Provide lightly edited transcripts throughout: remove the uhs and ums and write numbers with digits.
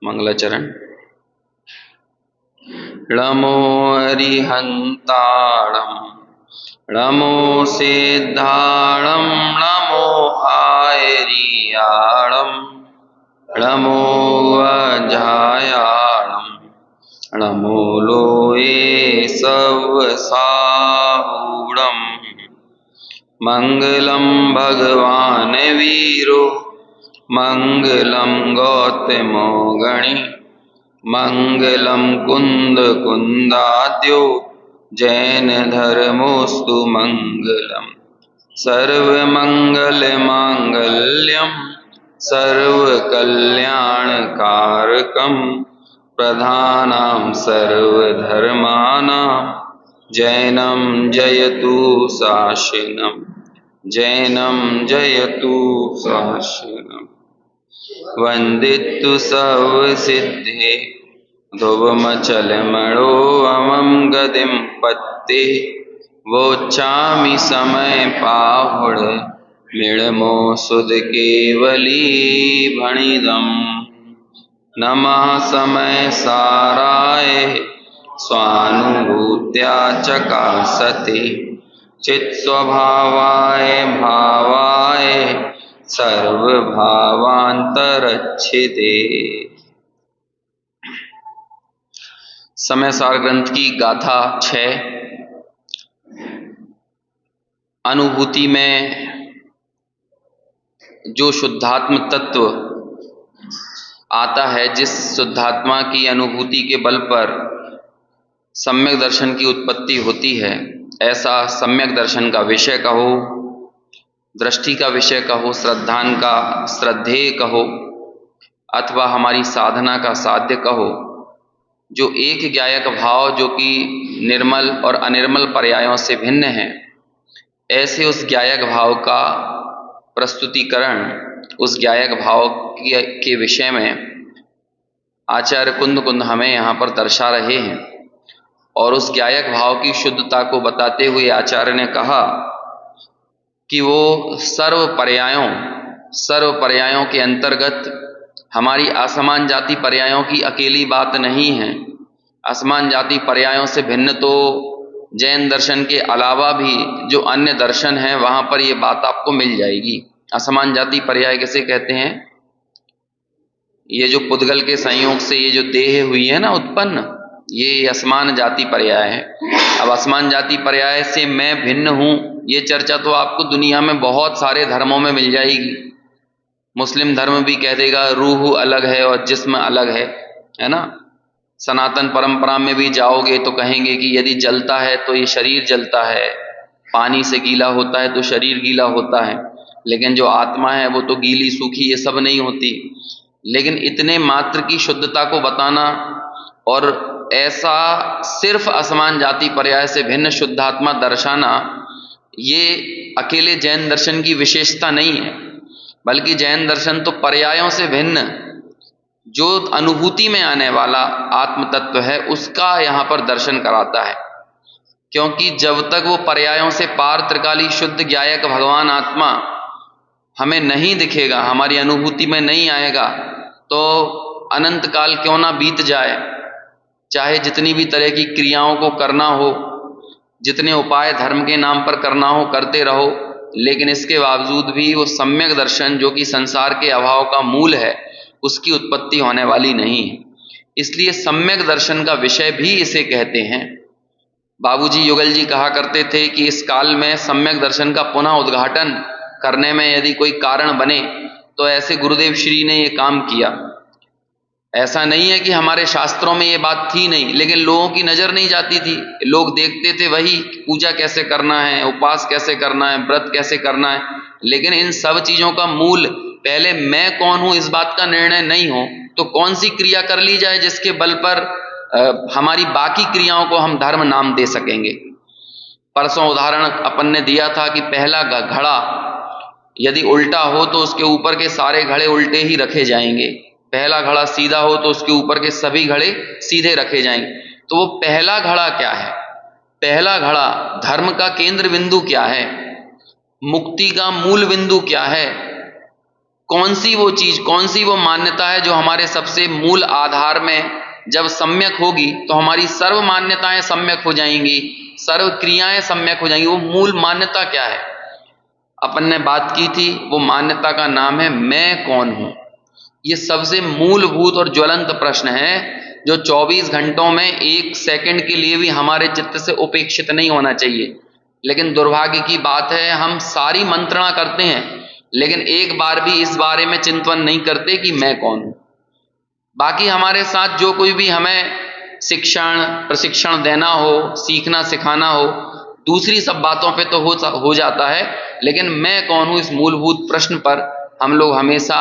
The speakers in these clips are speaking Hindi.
मंगलाचरण। नमो अरिहंताणं नमो सिद्धाणं नमो आयरियाणं नमो अजायाणं नमो लोये सवसाहूणं। मंगलम भगवान वीरो मंगलम गौतमो गणि मंगलम कुंद कुंदाद्यो जैन धर्मोस्तु मंगलम। सर्वमंगल मांगल्यम सर्वकल्याणकारकम प्रधानां सर्वधर्मानां जैनम जयतु शासनम जैनम जयतु शासनम। वंदितु सर्वसिद्धे ध्रुवमचलमणो अमं गतिं पत्ते वोचामि समय पाहुड मिणमो सुध केवली भणिदम्। नमः समय साराय स्वानुभूत्या चकासते चित्स्वभावाय भावाय सर्वभावांतरच्छिदे। समय सार ग्रंथ की गाथा 6। अनुभूति में जो शुद्धात्म तत्व आता है, जिस शुद्धात्मा की अनुभूति के बल पर सम्यक दर्शन की उत्पत्ति होती है, ऐसा सम्यक दर्शन का विषय कहो, दृष्टि का विषय कहो, श्रद्धान का श्रद्धेय कहो, अथवा हमारी साधना का साध्य कहो, जो एक ज्ञायक भाव जो कि निर्मल और अनिर्मल पर्यायों से भिन्न है, ऐसे उस ज्ञायक भाव का प्रस्तुतिकरण, उस ज्ञायक भाव के विषय में आचार्य कुंद हमें यहाँ पर दर्शा रहे हैं। और उस ज्ञायक भाव की शुद्धता को बताते हुए आचार्य ने कहा कि वो सर्व पर्यायों के अंतर्गत हमारी असमान जाति पर्यायों की अकेली बात नहीं है। असमान जाति पर्यायों से भिन्न तो जैन दर्शन के अलावा भी जो अन्य दर्शन हैं, वहाँ पर ये बात आपको मिल जाएगी। असमान जाति पर्याय किसे कहते हैं? ये जो पुद्गल के संयोग से ये जो देह हुई है ना उत्पन्न, ये असमान जाति पर्याय है। अब असमान जाति पर्याय से मैं भिन्न हूँ, ये चर्चा तो आपको दुनिया में बहुत सारे धर्मों में मिल जाएगी। मुस्लिम धर्म भी कह देगा रूह अलग है और जिस्म अलग है ना। सनातन परंपरा में भी जाओगे तो कहेंगे कि यदि जलता है तो ये शरीर जलता है, पानी से गीला होता है तो शरीर गीला होता है, लेकिन जो आत्मा है वो तो गीली सूखी ये सब नहीं होती। लेकिन इतने मात्र की शुद्धता को बताना और ऐसा सिर्फ असमान जाति पर्याय से भिन्न शुद्धात्मा दर्शाना, ये अकेले जैन दर्शन की विशेषता नहीं है, बल्कि जैन दर्शन तो पर्यायों से भिन्न जो अनुभूति में आने वाला आत्म तत्व है उसका यहाँ पर दर्शन कराता है। क्योंकि जब तक वो पर्यायों से पार त्रिकाली शुद्ध ज्ञायक भगवान आत्मा हमें नहीं दिखेगा, हमारी अनुभूति में नहीं आएगा, तो अनंत काल क्यों ना बीत जाए, चाहे जितनी भी तरह की क्रियाओं को करना हो, जितने उपाय धर्म के नाम पर करना हो करते रहो, लेकिन इसके बावजूद भी वो सम्यक दर्शन जो कि संसार के अभाव का मूल है, उसकी उत्पत्ति होने वाली नहीं है। इसलिए सम्यक दर्शन का विषय भी इसे कहते हैं। बाबूजी युगल जी कहा करते थे कि इस काल में सम्यक दर्शन का पुनः उद्घाटन करने में यदि कोई कारण बने तो ऐसे गुरुदेव श्री ने ये काम किया। ऐसा नहीं है कि हमारे शास्त्रों में ये बात थी नहीं, लेकिन लोगों की नजर नहीं जाती थी। लोग देखते थे वही पूजा कैसे करना है, उपवास कैसे करना है, व्रत कैसे करना है, लेकिन इन सब चीजों का मूल पहले मैं कौन हूं इस बात का निर्णय नहीं हो तो कौन सी क्रिया कर ली जाए जिसके बल पर हमारी बाकी क्रियाओं को हम धर्म नाम दे सकेंगे। परसों उदाहरण अपन ने दिया था कि पहला घड़ा यदि उल्टा हो तो उसके ऊपर के सारे घड़े उल्टे ही रखे जाएंगे, पहला घड़ा सीधा हो तो उसके ऊपर के सभी घड़े सीधे रखे जाएंगे। तो वो पहला घड़ा क्या है? पहला घड़ा धर्म का केंद्र बिंदु क्या है, मुक्ति का मूल बिंदु क्या है, कौन सी वो चीज, कौन सी वो मान्यता है जो हमारे सबसे मूल आधार में जब सम्यक होगी तो हमारी सर्व मान्यताएं सम्यक हो जाएंगी, सर्व क्रियाएं सम्यक हो जाएंगी। वो मूल मान्यता क्या है? अपन ने बात की थी, वो मान्यता का नाम है मैं कौन हूं। ये सबसे मूलभूत और ज्वलंत प्रश्न है जो 24 घंटों में 1 सेकंड के लिए भी हमारे चित्त से उपेक्षित नहीं होना चाहिए। लेकिन दुर्भाग्य की बात है, हम सारी मंत्रणा करते हैं लेकिन एक बार भी इस बारे में चिंतन नहीं करते कि मैं कौन हूं। बाकी हमारे साथ जो कोई भी हमें शिक्षण प्रशिक्षण देना हो, सीखना सिखाना हो, दूसरी सब बातों पे तो हो जाता है, लेकिन मैं कौन हूं इस मूलभूत प्रश्न पर हम लोग हमेशा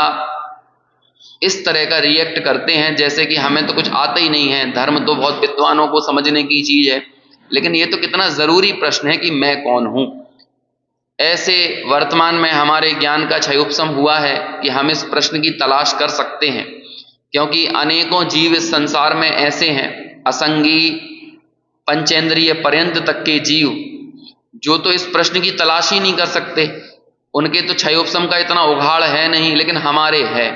इस तरह का रिएक्ट करते हैं जैसे कि हमें तो कुछ आता ही नहीं है। धर्म तो बहुत विद्वानों को समझने की चीज है, लेकिन ये तो कितना जरूरी प्रश्न है कि मैं कौन हूं। ऐसे वर्तमान में हमारे ज्ञान का क्षयोपशम हुआ है कि हम इस प्रश्न की तलाश कर सकते हैं, क्योंकि अनेकों जीव इस संसार में ऐसे हैं, असंगी पंचेंद्रिय पर्यंत तक के जीव, जो तो इस प्रश्न की तलाश ही नहीं कर सकते। उनके तो क्षयोपशम का इतना उघाड़ है नहीं, लेकिन हमारे है।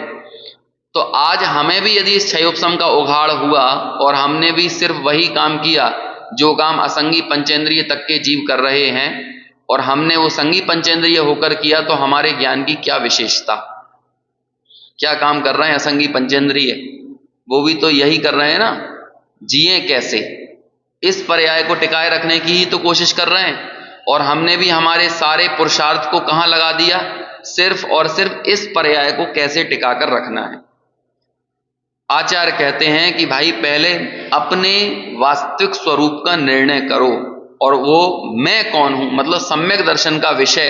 तो आज हमें भी यदि इस क्षयोपशम का उघाड़ हुआ और हमने भी सिर्फ वही काम किया जो काम असंगी पंचेंद्रिय तक के जीव कर रहे हैं, और हमने वो संगी पंचेंद्रिय होकर किया, तो हमारे ज्ञान की क्या विशेषता? क्या काम कर रहे हैं असंगी पंचेंद्रिय? वो भी तो यही कर रहे हैं ना, जिए कैसे, इस पर्याय को टिकाए रखने की ही तो कोशिश कर रहे हैं। और हमने भी हमारे सारे पुरुषार्थ को कहां लगा दिया? सिर्फ और सिर्फ इस पर्याय को कैसे टिकाकर रखना है। आचार्य कहते हैं कि भाई पहले अपने वास्तविक स्वरूप का निर्णय करो, और वो मैं कौन हूं मतलब सम्यक दर्शन का विषय,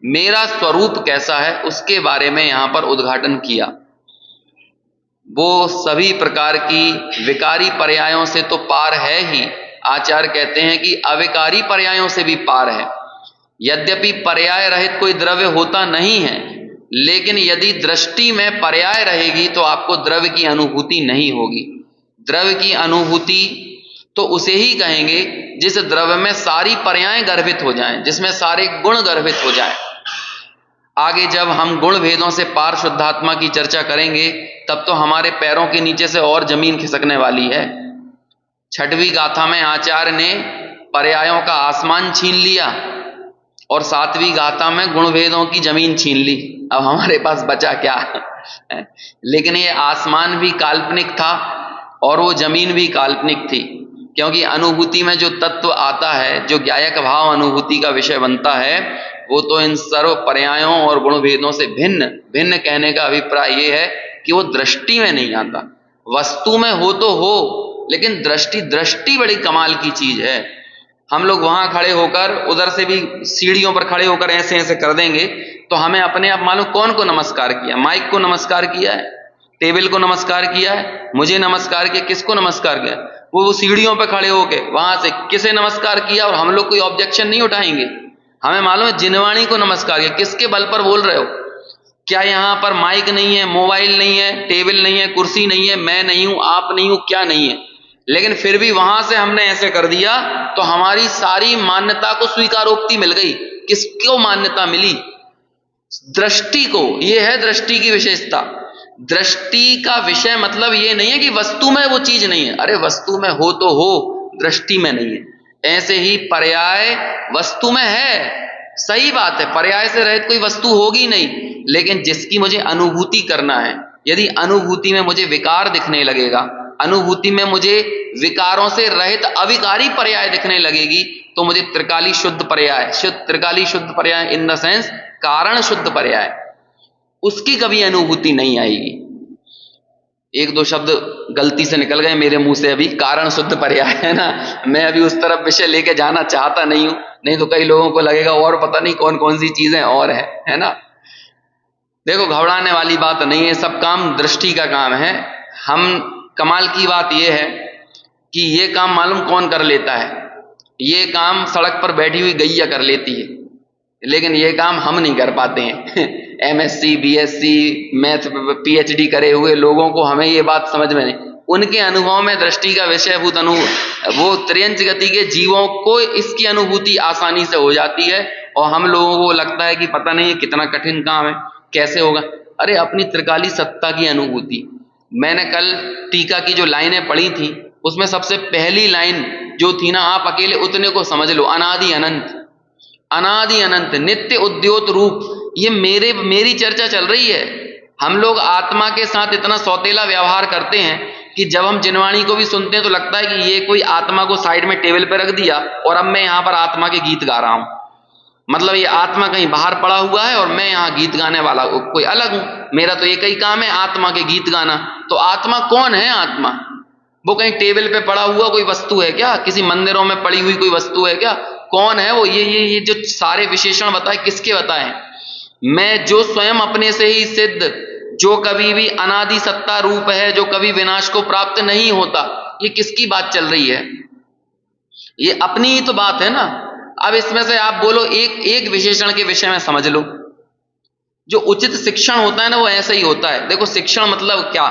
मेरा स्वरूप कैसा है, उसके बारे में यहां पर उद्घाटन किया। वो सभी प्रकार की विकारी पर्यायों से तो पार है ही, आचार्य कहते हैं कि अविकारी पर्यायों से भी पार है। यद्यपि पर्याय रहित कोई द्रव्य होता नहीं है, लेकिन यदि दृष्टि में पर्याय रहेगी तो आपको द्रव्य की अनुभूति नहीं होगी। द्रव्य की अनुभूति तो उसे ही कहेंगे जिस द्रव्य में सारी पर्यायें गर्भित हो जाएं, जिसमें सारे गुण गर्भित हो जाएं। आगे जब हम गुण भेदों से पार शुद्धात्मा की चर्चा करेंगे, तब तो हमारे पैरों के नीचे से और जमीन खिसकने वाली है। 6वीं गाथा में आचार्य ने पर्यायों का आसमान छीन लिया और 7वीं गाथा में गुण भेदों की जमीन छीन ली। अब हमारे पास बचा क्या? लेकिन ये आसमान भी काल्पनिक था और वो जमीन भी काल्पनिक थी, क्योंकि अनुभूति में जो तत्व आता है, जो ज्ञायक भाव अनुभूति का विषय बनता है, वो तो इन सर्व पर्यायों और गुण भेदों से भिन्न। भिन्न कहने का अभिप्राय ये है कि वो दृष्टि में नहीं आता। वस्तु में हो तो हो, लेकिन दृष्टि बड़ी कमाल की चीज है। हम लोग वहां खड़े होकर, उधर से भी सीढ़ियों पर खड़े होकर ऐसे ऐसे कर देंगे तो हमें अपने आप मालूम कौन को नमस्कार किया। माइक को नमस्कार किया है, टेबल को नमस्कार किया है, मुझे नमस्कार किया, किसको नमस्कार किया? वो सीढ़ियों पर खड़े होके वहां से किसे नमस्कार किया, और हम लोग कोई ऑब्जेक्शन नहीं उठाएंगे। हमें मालूम है जिनवाणी को नमस्कार किया। किसके बल पर बोल रहे हो? क्या यहां पर माइक नहीं है, मोबाइल नहीं है, टेबल नहीं है, कुर्सी नहीं है, मैं नहीं हूं, आप नहीं हूं, क्या नहीं है? लेकिन फिर भी वहां से हमने ऐसे कर दिया तो हमारी सारी मान्यता को स्वीकारोक्ति मिल गई। किसको मान्यता मिली? दृष्टि को। यह है दृष्टि की विशेषता। दृष्टि का विषय मतलब ये नहीं है कि वस्तु में वो चीज नहीं है। अरे वस्तु में हो तो हो, दृष्टि में नहीं है। ऐसे ही पर्याय वस्तु में है, सही बात है, पर्याय से रहित कोई वस्तु होगी नहीं, लेकिन जिसकी मुझे अनुभूति करना है, यदि अनुभूति में मुझे विकार दिखने लगेगा, अनुभूति में मुझे विकारों से रहित अविकारी पर्याय दिखने लगेगी, तो मुझे त्रिकाली शुद्ध पर्याय, त्रिकाली शुद्ध पर्याय इन द सेंस कारण शुद्ध पर्याय, उसकी कभी अनुभूति नहीं आएगी। एक दो शब्द गलती से निकल गए मेरे मुंह से अभी, कारण शुद्ध पर्याय है ना, मैं अभी उस तरफ विषय लेके जाना चाहता नहीं हूं, नहीं तो कई लोगों को लगेगा और पता नहीं कौन कौन सी चीजें और है ना। देखो घबराने वाली बात नहीं है, सब काम दृष्टि का काम है। हम कमाल की बात यह है कि ये काम मालूम कौन कर लेता है? ये काम सड़क पर बैठी हुई गैया कर लेती है, लेकिन ये काम हम नहीं कर पाते हैं। एमएससी, बीएससी, मैथ, पीएचडी करे हुए लोगों को हमें ये बात समझ में नहीं। उनके अनुभव में दृष्टि का विषयभूत वो त्रियंच गति के जीवों को इसकी अनुभूति आसानी से हो जाती है, और हम लोगों को लगता है कि पता नहीं कितना कठिन काम है, कैसे होगा। अरे अपनी त्रिकाली सत्ता की अनुभूति। मैंने कल टीका की जो लाइनें पढ़ी थी उसमें सबसे पहली लाइन जो थी ना, आप अकेले उतने को समझ लो, अनादि अनंत, अनादि अनंत नित्य उद्योत रूप। ये मेरी चर्चा चल रही है। हम लोग आत्मा के साथ इतना सौतेला व्यवहार करते हैं कि जब हम जिनवाणी को भी सुनते हैं तो लगता है कि ये कोई आत्मा को साइड में टेबल पर रख दिया और अब मैं यहां पर आत्मा के गीत गा रहा हूं। मतलब ये आत्मा कहीं बाहर पड़ा हुआ है और मैं यहां गीत गाने वाला कोई अलग हूं। मेरा तो एक ही काम है, आत्मा के गीत गाना। तो आत्मा कौन है? आत्मा वो कहीं टेबल पे पड़ा हुआ कोई वस्तु है क्या? किसी मंदिरों में पड़ी हुई कोई वस्तु है क्या? कौन है वो? ये जो सारे विशेषण बताए किसके बताए? मैं जो स्वयं अपने से ही सिद्ध, जो कभी भी अनादि सत्ता रूप है, जो कभी विनाश को प्राप्त नहीं होता। ये किसकी बात चल रही है? ये अपनी ही तो बात है ना। अब इसमें से आप बोलो एक एक विशेषण के विषय में समझ लो। जो उचित शिक्षण होता है ना वो ऐसा ही होता है। देखो शिक्षण मतलब क्या?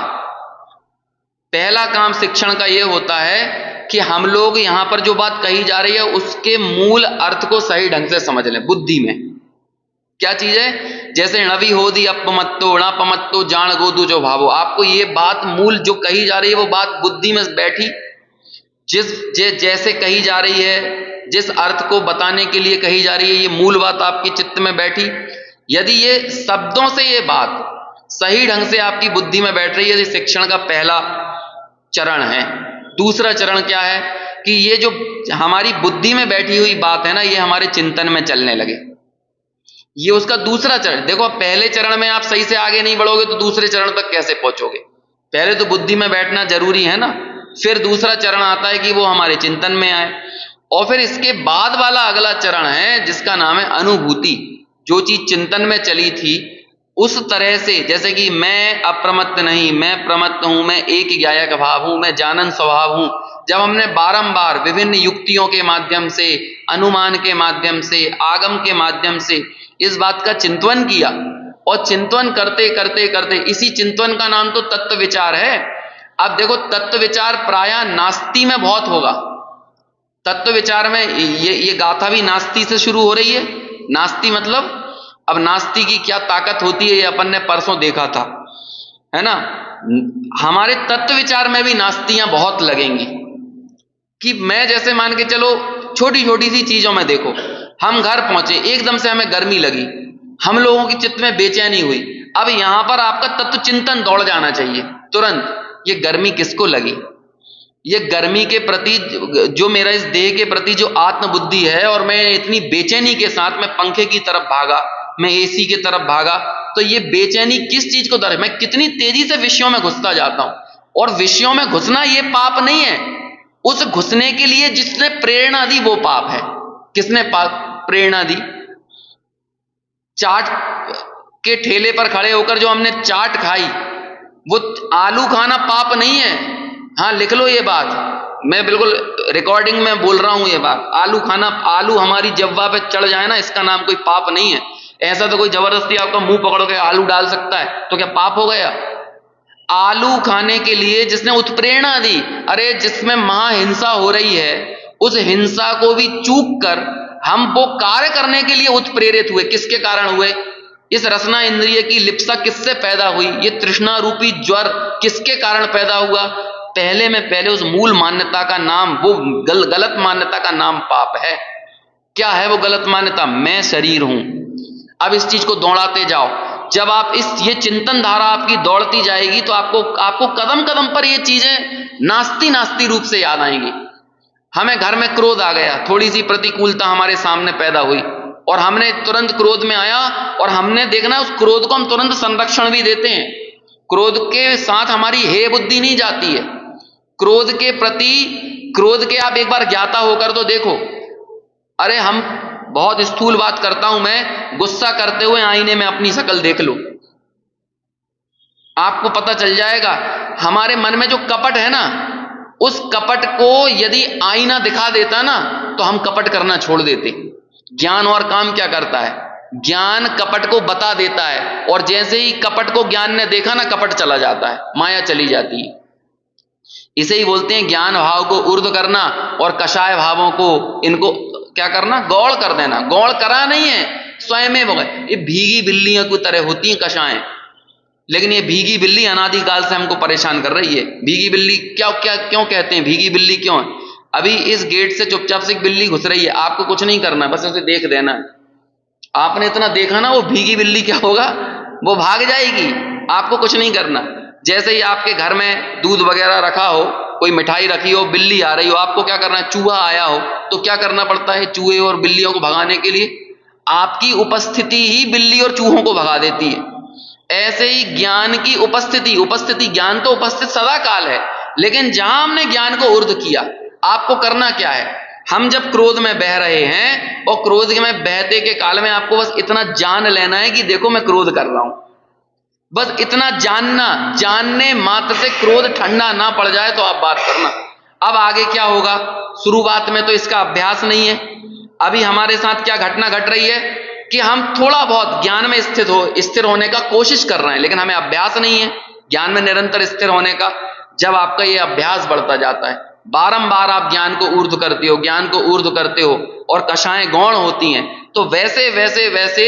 पहला काम शिक्षण का ये होता है कि हम लोग यहां पर जो बात कही जा रही है उसके मूल अर्थ को सही ढंग से समझ लें बुद्धि में। क्या चीज है? जैसे णवी होदी अपमत्तो णपमत्तो जान गोदू जो भावो। आपको ये बात मूल जो कही जा रही है वो बात बुद्धि में बैठी, जैसे कही जा रही है, जिस अर्थ को बताने के लिए कही जा रही है, ये मूल बात आपके चित्त में बैठी। यदि ये शब्दों से ये बात सही ढंग से आपकी बुद्धि में बैठ रही है, ये शिक्षण का पहला चरण है। दूसरा चरण क्या है कि ये जो हमारी बुद्धि में बैठी हुई बात है ना, ये हमारे चिंतन में चलने लगे। ये उसका दूसरा चरण। देखो पहले चरण में आप सही से आगे नहीं बढ़ोगे तो दूसरे चरण तक कैसे पहुंचोगे? पहले तो बुद्धि में बैठना जरूरी है ना। फिर दूसरा चरण आता है कि वो हमारे चिंतन में आए, और फिर इसके बाद वाला अगला चरण है जिसका नाम है अनुभूति। जो चीज चिंतन में चली थी उस तरह से, जैसे कि मैं अप्रमत्त नहीं, मैं प्रमत्त हूं, मैं एक ज्ञायक भाव हूं, मैं जानन स्वभाव हूं। जब हमने बारंबार विभिन्न युक्तियों के माध्यम से, अनुमान के माध्यम से, आगम के माध्यम से इस बात का चिंतन किया, और चिंतन करते करते करते इसी चिंतन का नाम तो तत्व विचार है। अब देखो तत्व विचार प्रायः नास्ति में बहुत होगा। तत्व विचार में ये गाथा भी नास्ति से शुरू हो रही है। नास्ति मतलब, अब नास्ति की क्या ताकत होती है ये अपन ने परसों देखा था, है ना। हमारे तत्व विचार में भी नास्तियां बहुत लगेंगी कि मैं, जैसे मान के चलो छोटी छोटी सी चीजों में देखो, हम घर पहुंचे, एकदम से हमें गर्मी लगी, हम लोगों की चित्त में बेचैनी हुई। अब यहां पर आपका तत्व चिंतन दौड़ जाना चाहिए तुरंत। ये गर्मी किसको लगी? ये गर्मी के प्रति, जो मेरा इस देह के प्रति जो आत्मबुद्धि है, और मैं इतनी बेचैनी के साथ मैं पंखे की तरफ भागा, मैं एसी की तरफ भागा, तो ये बेचैनी किस चीज को दर्शाए? मैं कितनी तेजी से विषयों में घुसता जाता हूं। और विषयों में घुसना ये पाप नहीं है, उस घुसने के लिए जिसने प्रेरणा दी वो पाप है। किसने प्रेरणा दी? चाट के ठेले पर खड़े होकर जो हमने चाट खाई, वो आलू खाना पाप नहीं है। हाँ लिख लो ये बात, मैं बिल्कुल रिकॉर्डिंग में बोल रहा हूं ये बात। आलू खाना, आलू हमारी जव्वा पे चढ़ जाए ना, इसका नाम कोई पाप नहीं है। ऐसा तो कोई जबरदस्ती आपका मुंह पकड़ के आलू डाल सकता है तो क्या पाप हो गया? आलू खाने के लिए जिसने उत्प्रेरणा दी, अरे जिसमें महाहिंसा हो रही है, उस हिंसा को भी चूक कर हम वो कार्य करने के लिए उत्प्रेरित हुए। किसके कारण हुए? इस रसना इंद्रिय की लिप्सा किससे पैदा हुई? ये तृष्णा रूपी ज्वर किसके कारण पैदा हुआ? पहले उस मूल मान्यता का नाम, वो गलत मान्यता का नाम पाप है। क्या है वो गलत मान्यता? मैं शरीर हूं। अब इस चीज को दौड़ाते जाओ। जब आप ये चिंतन धारा आपकी दौड़ती जाएगी तो आपको कदम कदम पर ये चीजें नास्ती रूप से याद आएंगी। हमें घर में क्रोध आ गया, थोड़ी सी प्रतिकूलता हमारे सामने पैदा हुई और हमने तुरंत क्रोध में आया, और हमने देखना उस क्रोध को हम तुरंत संरक्षण भी देते हैं। क्रोध के साथ हमारी हे बुद्धि नहीं जाती है। क्रोध के प्रति, क्रोध के आप एक बार ज्ञाता होकर तो देखो। अरे हम, बहुत स्थूल बात करता हूं मैं, गुस्सा करते हुए आईने में अपनी शक्ल देख लो, आपको पता चल जाएगा। हमारे मन में जो कपट है ना, उस कपट को यदि आईना दिखा देता ना तो हम कपट करना छोड़ देते। ज्ञान और काम क्या करता है? ज्ञान कपट को बता देता है, और जैसे ही कपट को ज्ञान ने देखा ना, कपट चला जाता है, माया चली जाती है। इसे ही बोलते हैं ज्ञान भाव को ऊर्ध्व करना और कषाय भावों को, इनको क्या करना? गौड़ कर देना। गौड़ करा नहीं है, स्वयं में हो गए। ये भीगी बिल्लियों की तरह होती हैं कषाएं। लेकिन ये भीगी बिल्ली अनादिकाल से हमको परेशान कर रही है। भीगी बिल्ली क्या क्या क्यों कहते हैं, भीगी बिल्ली क्यों है? अभी इस गेट से चुपचाप से एक बिल्ली घुस रही है, आपको कुछ नहीं करना, बस उसे देख देना है। आपने इतना देखा ना, वो भीगी बिल्ली क्या होगा, वो भाग जाएगी, आपको कुछ नहीं करना। जैसे ही आपके घर में दूध वगैरह रखा हो, कोई मिठाई रखी हो, बिल्ली आ रही हो, आपको क्या करना है? चूहा आया हो तो क्या करना पड़ता है चूहे और बिल्लियों को भगाने के लिए? आपकी उपस्थिति ही बिल्ली और चूहों को भगा देती है। ऐसे ही ज्ञान की उपस्थिति, ज्ञान तो उपस्थित सदा काल है, लेकिन जहां हमने ज्ञान को ऊर्ध्व किया, आपको करना क्या है? हम जब क्रोध में बह रहे हैं और क्रोध में बहते के काल में आपको बस इतना जान लेना है कि देखो मैं क्रोध कर रहा हूं, बस इतना जानना, जानने मात्र से क्रोध ठंडा ना पड़ जाए तो आप बात करना। अब आगे क्या होगा? शुरुआत में तो इसका अभ्यास नहीं है। अभी हमारे साथ क्या घटना घट रही है कि हम थोड़ा बहुत ज्ञान में स्थिर होने का कोशिश कर रहे हैं, लेकिन हमें अभ्यास नहीं है ज्ञान में निरंतर स्थिर होने का। जब आपका ये अभ्यास बढ़ता जाता है, बारंबार आप ज्ञान को ऊर्ध्व करते हो, ज्ञान को ऊर्ध्व करते हो और कषाएं गौण होती हैं, तो वैसे वैसे वैसे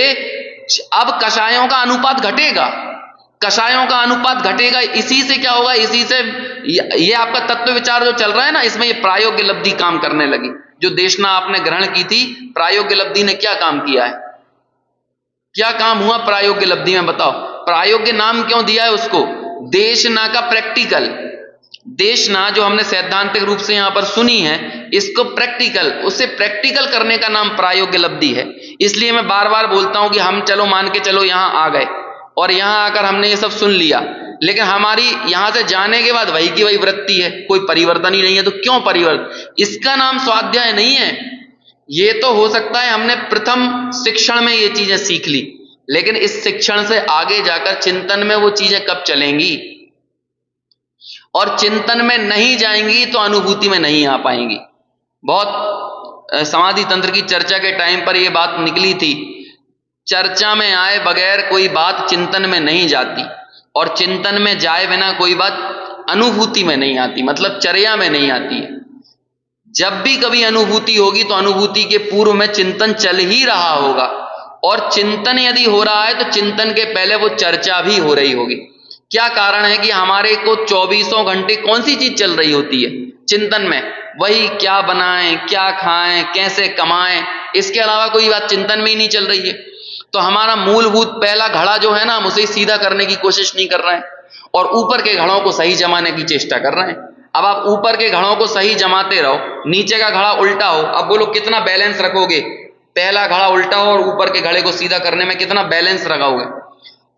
अब कषायों का अनुपात घटेगा, कषायों का अनुपात घटेगा। इसी से क्या होगा? इसी से ये आपका तत्व विचार जो चल रहा है ना, इसमें ये प्रायोग्य लब्धि काम करने लगी। जो देशना आपने ग्रहण की थी, प्रायोग्य लब्धि ने क्या काम किया है? क्या काम हुआ प्रायोग्य लब्धि में? बताओ। प्रायोग्य नाम क्यों दिया है उसको? देशना का प्रैक्टिकल, देशना जो हमने सैद्धांतिक रूप से यहां पर सुनी है, इसको प्रैक्टिकल, उससे प्रैक्टिकल करने का नाम प्रायोग्य लब्धि है। इसलिए मैं बार बार बोलता हूं कि हम चलो मान के चलो यहां आ गए और यहां आकर हमने ये सब सुन लिया, लेकिन हमारी यहां से जाने के बाद वही की वही वृत्ति है, कोई परिवर्तन ही नहीं है। तो क्यों परिवर्तन? इसका नाम स्वाध्याय नहीं है। ये तो हो सकता है हमने प्रथम शिक्षण में ये चीजें सीख ली, लेकिन इस शिक्षण से आगे जाकर चिंतन में वो चीजें कब चलेंगी? और चिंतन में नहीं जाएंगी तो अनुभूति में नहीं आ पाएंगी। बहुत समाधि तंत्र की चर्चा के टाइम पर यह बात निकली थी, चर्चा में आए बगैर कोई बात चिंतन में नहीं जाती, और चिंतन में जाए बिना कोई बात अनुभूति में नहीं आती, मतलब चर्या में नहीं आती है। जब भी कभी अनुभूति होगी तो अनुभूति के पूर्व में चिंतन चल ही रहा होगा, और चिंतन यदि हो रहा है तो चिंतन के पहले वो चर्चा भी हो रही होगी। क्या कारण है कि हमारे को 24 घंटे कौन सी चीज चल रही होती है चिंतन में? वही क्या बनाएं, क्या खाएं, कैसे कमाएं, इसके अलावा कोई बात चिंतन में ही नहीं चल रही है। तो हमारा मूलभूत पहला घड़ा जो है ना, हम उसे सीधा करने की कोशिश नहीं कर रहे हैं और ऊपर के घड़ों को सही जमाने की चेष्टा कर रहे हैं। अब आप ऊपर के घड़ों को सही जमाते रहो, नीचे का घड़ा उल्टा हो, अब बोलो कितना बैलेंस रखोगे? पहला घड़ा उल्टा हो और ऊपर के घड़े को सीधा करने में कितना बैलेंस रखोगे?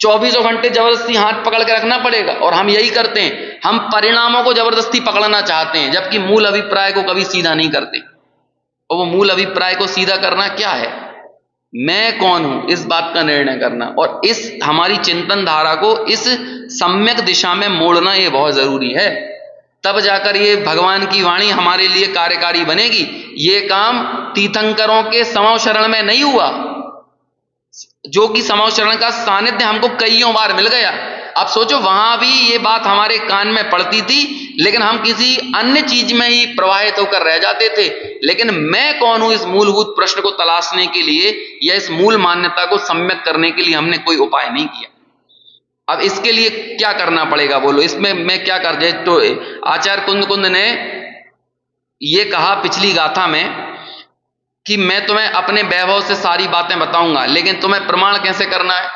24 घंटे जबरदस्ती हाथ पकड़ के रखना पड़ेगा। और हम यही करते हैं, हम परिणामों को जबरदस्ती पकड़ना चाहते हैं, जबकि मूल अभिप्राय को कभी सीधा नहीं करते। और वो मूल अभिप्राय को सीधा करना क्या है? मैं कौन हूं, इस बात का निर्णय करना, और इस हमारी चिंतन धारा को इस सम्यक दिशा में मोड़ना, ये बहुत जरूरी है। तब जाकर ये भगवान की वाणी हमारे लिए कार्यकारी बनेगी। ये काम तीर्थंकरों के समव शरण में नहीं हुआ, जो कि समव शरण का सानिध्य हमको कईयों बार मिल गया। अब सोचो, वहां भी ये बात हमारे कान में पड़ती थी, लेकिन हम किसी अन्य चीज में ही प्रवाहित होकर रह जाते थे। लेकिन मैं कौन हूं, इस मूलभूत प्रश्न को तलाशने के लिए या इस मूल मान्यता को सम्यक करने के लिए हमने कोई उपाय नहीं किया। अब इसके लिए क्या करना पड़ेगा बोलो? इसमें मैं क्या कर दे? तो आचार्य कुंद ने ये कहा पिछली गाथा में कि मैं तुम्हें अपने वैभव से सारी बातें बताऊंगा, लेकिन तुम्हें प्रमाण कैसे करना है?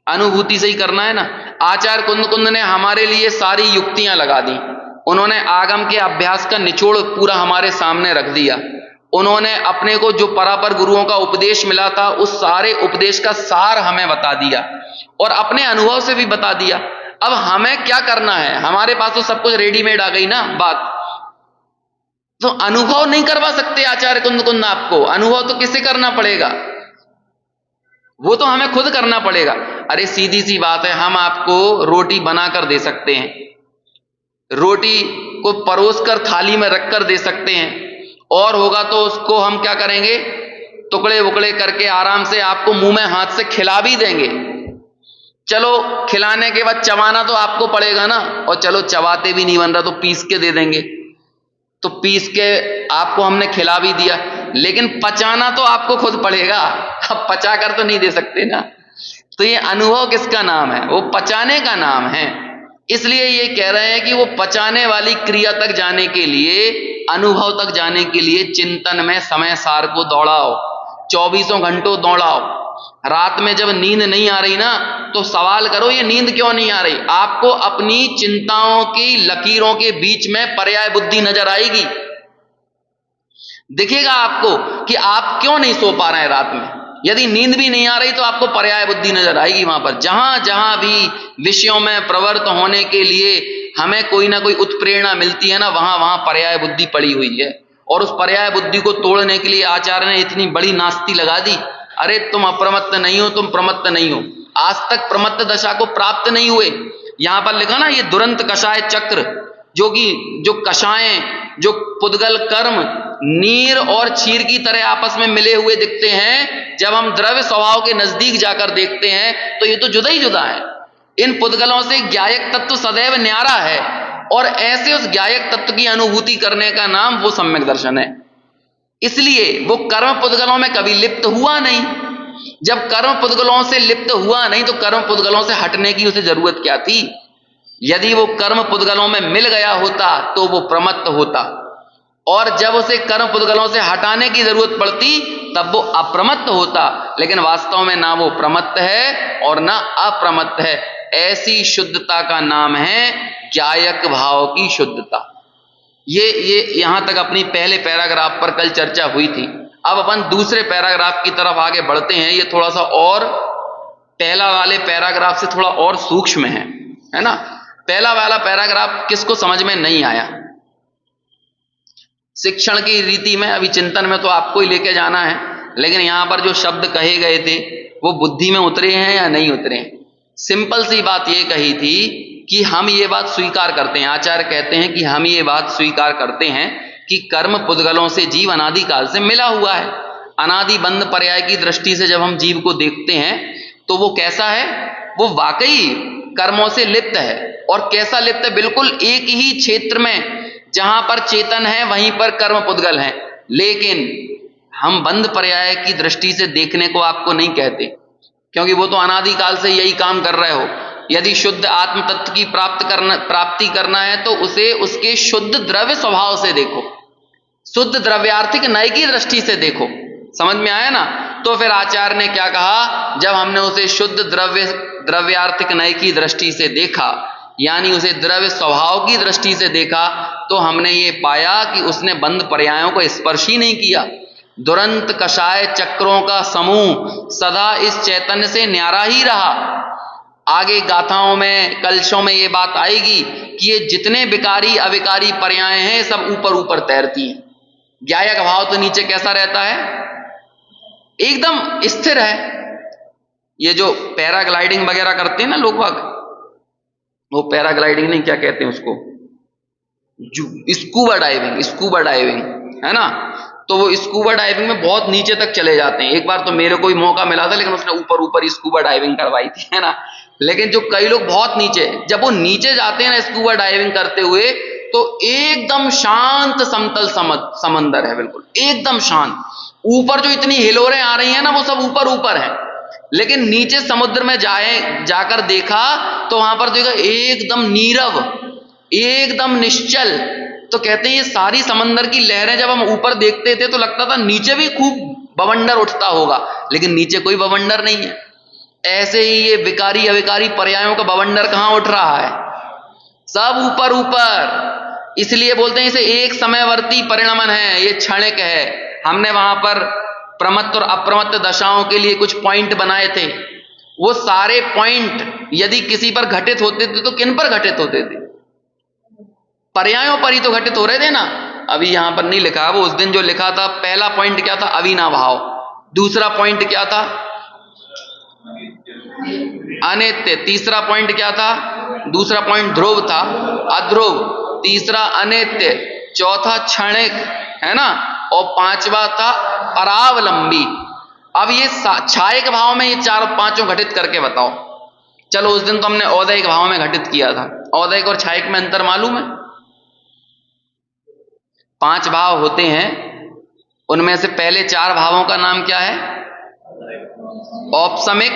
अनुभूति से ही करना है ना। आचार्य कुंद ने हमारे लिए सारी युक्तियां लगा दी। उन्होंने आगम के अभ्यास का निचोड़ पूरा हमारे सामने रख दिया। उन्होंने अपने को जो परापर गुरुओं का उपदेश मिला था, उस सारे उपदेश का सार हमें बता दिया और अपने अनुभव से भी बता दिया। अब हमें क्या करना है? हमारे पास तो सब कुछ रेडीमेड आ गई ना बात, तो अनुभव नहीं करवा सकते आचार्य कुंद आपको। अनुभव तो किसे करना पड़ेगा? वो तो हमें खुद करना पड़ेगा। अरे सीधी सी बात है, हम आपको रोटी बनाकर दे सकते हैं, रोटी को परोस कर थाली में रखकर दे सकते हैं, और होगा तो उसको हम क्या करेंगे, टुकड़े वुकड़े करके आराम से आपको मुंह में हाथ से खिला भी देंगे। चलो खिलाने के बाद चबाना तो आपको पड़ेगा ना, और चलो चबाते भी नहीं बन रहा तो पीस के दे देंगे, तो पीस के आपको हमने खिला भी दिया, लेकिन पचाना तो आपको खुद पड़ेगा। अब पचा कर तो नहीं दे सकते ना। तो ये अनुभव किसका नाम है? वो पचाने का नाम है। इसलिए ये कह रहे हैं कि वो पचाने वाली क्रिया तक जाने के लिए, अनुभव तक जाने के लिए चिंतन में समय सार को दौड़ाओ, 24 घंटों दौड़ाओ। रात में जब नींद नहीं आ रही ना, तो सवाल करो ये नींद क्यों नहीं आ रही। आपको अपनी चिंताओं की लकीरों के बीच में पर्याय बुद्धि नजर आएगी। दिखेगा आपको कि आप क्यों नहीं सो पा रहे हैं रात में। यदि नींद भी नहीं आ रही तो आपको पर्याय बुद्धि नजर आएगी। वहां पर जहां जहां भी विषयों में प्रवृत्त होने के लिए हमें कोई ना कोई उत्प्रेरणा मिलती है ना, वहां वहां पर्याय बुद्धि पड़ी हुई है। और उस पर्याय बुद्धि को तोड़ने के लिए आचार्य ने इतनी बड़ी नास्ती लगा दी। अरे तुम अप्रमत्त नहीं हो, तुम प्रमत्त नहीं हो, आज तक प्रमत्त दशा को प्राप्त नहीं हुए। यहां पर लिखा ना, ये दुरंत कषाय चक्र, जो कषाएं, जो पुद्गल कर्म नीर और क्षीर की तरह आपस में मिले हुए दिखते हैं, जब हम द्रव्य स्वभाव के नजदीक जाकर देखते हैं तो ये तो जुदा ही जुदा है। इन पुद्गलों से ज्ञायक तत्व सदैव न्यारा है, और ऐसे उस ज्ञायक तत्व की अनुभूति करने का नाम वो सम्यक दर्शन है। इसलिए वो कर्म पुद्गलों में कभी लिप्त हुआ नहीं। जब कर्म पुद्गलों से लिप्त हुआ नहीं तो कर्म पुद्गलों से हटने की उसे जरूरत क्या थी? यदि वो कर्म पुद्गलों में मिल गया होता तो वो प्रमत्त होता, और जब उसे कर्म पुद्गलों से हटाने की जरूरत पड़ती तब वो अप्रमत्त होता। लेकिन वास्तव में ना वो प्रमत्त है और ना अप्रमत्त है। ऐसी शुद्धता का नाम है ज्ञायक भाव की शुद्धता। ये यहां तक अपनी पहले पैराग्राफ पर कल चर्चा हुई थी। अब अपन दूसरे पैराग्राफ की तरफ आगे बढ़ते हैं। ये थोड़ा सा और पहला वाले पैराग्राफ से थोड़ा और सूक्ष्म है ना। पहला वाला पैराग्राफ किसको समझ में नहीं आया? शिक्षण की रीति में, अभी चिंतन में तो आपको ही लेके जाना है, लेकिन यहां पर जो शब्द कहे गए थे वो बुद्धि में उतरे हैं या नहीं उतरे हैं? सिंपल सी बात ये कही थी कि हम ये बात स्वीकार करते हैं, आचार्य कहते हैं कि हम ये बात स्वीकार करते हैं कि कर्म पुद्गलों से जीव अनादि काल से मिला हुआ है। अनादि बंध पर्याय की दृष्टि से जब हम जीव को देखते हैं तो वो कैसा है? वो वाकई कर्मों से लिप्त है। और कैसा लिप्त है? बिल्कुल एक ही क्षेत्र में जहां पर चेतन है वहीं पर कर्म पुद्गल है। लेकिन हम बंध पर्याय की दृष्टि से देखने को आपको नहीं कहते, क्योंकि वो तो अनादि काल से यही काम कर रहे हो। यदि शुद्ध आत्म तत्व की प्राप्ति करना है तो उसे उसके शुद्ध द्रव्य स्वभाव से देखो, शुद्ध द्रव्यार्थिक नय की दृष्टि से देखो। समझ में आया ना? तो फिर आचार्य ने क्या कहा? जब हमने उसे शुद्ध द्रव्यार्थिक नय की दृष्टि से देखा, यानी उसे द्रव्य स्वभाव की दृष्टि से देखा, तो हमने ये पाया कि उसने बंध पर्यायों को स्पर्श ही नहीं किया। दुरंत कषाय चक्रों का समूह सदा इस चैतन्य से न्यारा ही रहा। आगे गाथाओं में, कलशों में ये बात आएगी कि ये जितने विकारी अविकारी पर्याय हैं सब ऊपर ऊपर तैरती हैं। ज्ञायक भाव तो नीचे कैसा रहता है? एकदम स्थिर है। ये जो पैराग्लाइडिंग वगैरह करते हैं ना लोग बाग, वो पैराग्लाइडिंग नहीं, क्या कहते हैं उसको, स्कूबा डाइविंग है ना। तो वो स्कूबा डाइविंग में बहुत नीचे तक चले जाते हैं। एक बार तो मेरे को ही मौका मिला था, लेकिन उसने ऊपर ऊपर ही स्कूबा डाइविंग करवाई थी, है ना। लेकिन जो कई लोग बहुत नीचे, जब वो नीचे जाते हैं ना स्कूबा डाइविंग करते हुए, तो एकदम शांत समतल समंदर है, बिल्कुल एकदम शांत। ऊपर जो इतनी हिलोरें आ रही हैं ना, वो सब ऊपर ऊपर है। लेकिन नीचे समुद्र में जाकर देखा तो वहां पर देखा एकदम नीरव, एकदम निश्चल। तो कहते हैं ये सारी समंदर की लहरें जब हम ऊपर देखते थे तो लगता था नीचे भी खूब बवंडर उठता होगा, लेकिन नीचे कोई बवंडर नहीं है। ऐसे ही ये विकारी अविकारी पर्यायों का बवंडर कहां उठ रहा है? सब ऊपर ऊपर। इसलिए बोलते हैं इसे एक समयवर्ती परिणमन है, ये क्षणिक है। हमने वहां पर प्रमत्त और अप्रमत्त दशाओं के लिए कुछ पॉइंट बनाए थे। वो सारे पॉइंट यदि किसी पर घटित होते थे तो किन पर घटित होते थे? पर्यायों पर ही तो घटित हो रहे थे ना। अभी यहां पर नहीं लिखा, वो उस दिन जो लिखा था, पहला पॉइंट क्या था? अविनाभाव। दूसरा पॉइंट क्या था? अनित्य। तीसरा पॉइंट क्या था? दूसरा पॉइंट ध्रुव था, अध्रुव। तीसरा अनित्य, चौथा क्षणिक, है ना, और पांचवा था परावलंबी। अब ये छायक भाव में ये चार पांचों घटित करके बताओ। चलो उस दिन तो हमने औदैहिक भाव में घटित किया था। औदैहिक और छायक में अंतर मालूम है? 5 भाव होते हैं, उनमें से पहले 4 भावों का नाम क्या है? औपसमिक,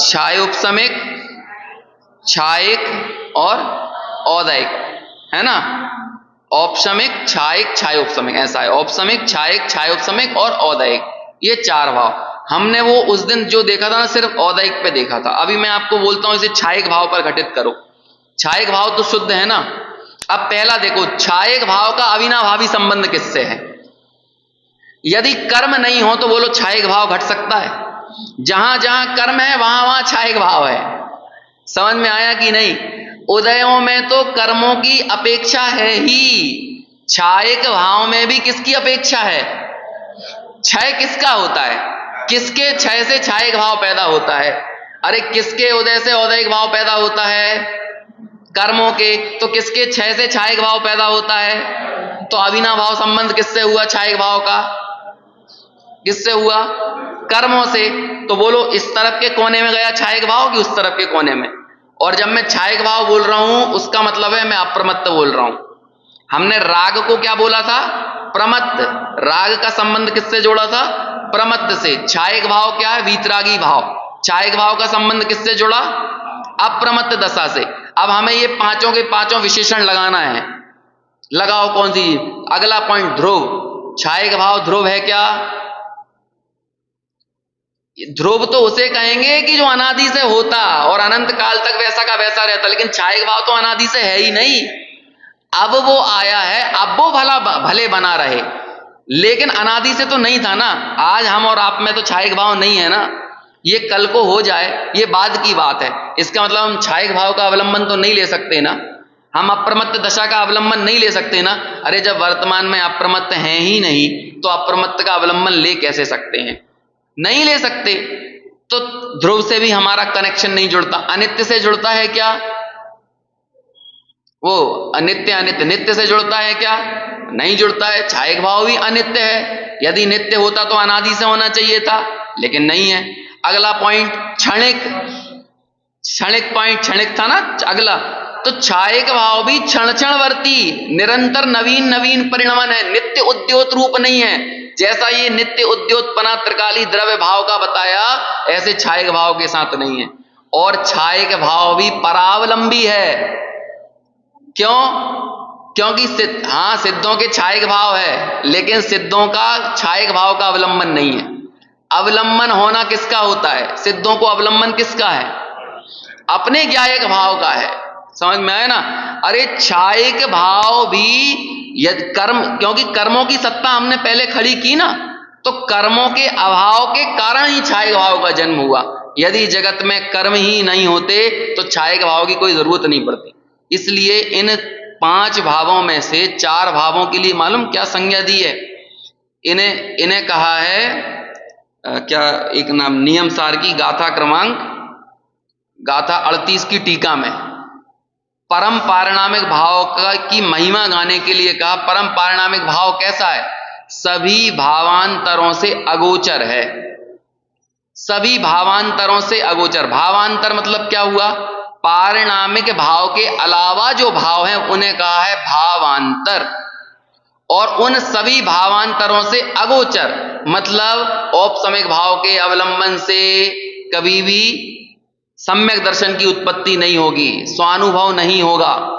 छाय उपसमिक, छायिक और औदैक, है ना। औपसमिक, छायिक, छाय उपसमिक, ऐसा है। औपसमिक, छायिक, छाय उपसमिक और औदैक, ये चार भाव। हमने वो उस दिन जो देखा था ना सिर्फ औदैक पे देखा था। अभी मैं आपको बोलता हूं इसे छायिक भाव पर घटित करो। छायिक भाव तो शुद्ध है ना। अब पहला देखो, छायिक भाव का अविनाभावी संबंध किससे है? यदि कर्म नहीं हो तो बोलो छायिक भाव घट सकता है? जहां जहां कर्म है वहां वहां छायिक भाव है। समझ में आया कि नहीं? उदयों में तो कर्मों की अपेक्षा है ही, छायिक भाव में भी किसकी अपेक्षा है? क्षय किसका होता है? किसके क्षय से छायिक भाव पैदा होता है? अरे किसके उदय से औदैक भाव पैदा होता है? कर्मों के। तो किसके क्षय से छायिक भाव पैदा होता है? तो अविनाभाव संबंध किससे हुआ छायिक भाव का? किससे हुआ? कर्मों से। तो बोलो इस तरफ के कोने में गया छायिक भाव कि उस तरफ के कोने में? और जब मैं छायिक भाव बोल रहा हूं उसका मतलब है मैं अप्रमत्त बोल रहा हूं। हमने राग को क्या बोला था? प्रमत्त। राग का संबंध किससे जोड़ा था? प्रमत्त से। छायिक भाव क्या है? वीतरागी भाव। छायिक भाव का संबंध किससे जोड़ा? अप्रमत्त दशा से। अब हमें ये पांचों के पांचों विशेषण लगाना है। लगाओ कौन सी? अगला पॉइंट, ध्रुव। छायिक भाव ध्रुव है क्या? ध्रुव तो उसे कहेंगे कि जो अनादि से होता और अनंत काल तक वैसा का वैसा रहता, लेकिन छायिक भाव तो अनादि से है ही नहीं। अब वो आया है, अब वो भले बना रहे, लेकिन अनादि से तो नहीं था ना। आज हम और आप में तो छायिक भाव नहीं है ना। ये कल को हो जाए ये बाद की बात है। इसका मतलब हम छायिक भाव का अवलंबन तो नहीं ले सकते ना, हम अप्रमत्त दशा का अवलंबन नहीं ले सकते ना। अरे जब वर्तमान में अप्रमत्त हैं ही नहीं तो अप्रमत्त का अवलंबन ले कैसे सकते हैं? नहीं ले सकते। तो ध्रुव से भी हमारा कनेक्शन नहीं जुड़ता। अनित्य से जुड़ता है क्या? वो अनित्य, अनित्य नित्य से जुड़ता है क्या? नहीं जुड़ता है। छायिक भाव भी अनित्य है। यदि नित्य होता तो अनादि से होना चाहिए था, लेकिन नहीं है। अगला पॉइंट क्षणिक। क्षणिक पॉइंट, क्षणिक था ना अगला। तो छायिक भाव भी क्षण क्षणवर्ती, निरंतर नवीन नवीन परिणमन है, नित्य उद्योत रूप नहीं है। जैसा ये नित्य उद्योतपना त्रिकाली द्रव्य भाव का बताया, ऐसे छायिक भाव के साथ नहीं है। और छायिक भाव भी परावलंबी है। क्यों? क्योंकि सिद्धों के छायिक भाव है, लेकिन सिद्धों का छायिक भाव का अवलंबन नहीं है। अवलंबन होना किसका होता है? सिद्धों को अवलंबन किसका है? अपने ज्ञायक भाव का है। समझ में आया ना? अरे छायिक भाव भी यदि कर्म, क्योंकि कर्मों की सत्ता हमने पहले खड़ी की ना, तो कर्मों के अभाव के कारण ही छायिक भाव का जन्म हुआ। यदि जगत में कर्म ही नहीं होते तो छायिक भाव की कोई जरूरत नहीं पड़ती। इसलिए इन पांच भावों में से चार भावों के लिए मालूम क्या संज्ञा दी है? इन्हें कहा है क्या, एक नाम नियम सार की गाथा क्रमांक, गाथा 38 की टीका में परम पारिणामिक भाव की महिमा गाने के लिए कहा। परम पारिणामिक भाव कैसा है? सभी भावांतरों से अगोचर है। सभी भावांतरों से अगोचर। भावांतर मतलब क्या हुआ? पारिणामिक भाव के अलावा जो भाव हैं उन्हें कहा है भावांतर। और उन सभी भावांतरों से अगोचर मतलब औपसमिक भाव के अवलंबन से कभी भी सम्यक दर्शन की उत्पत्ति नहीं होगी, स्वानुभव नहीं होगा।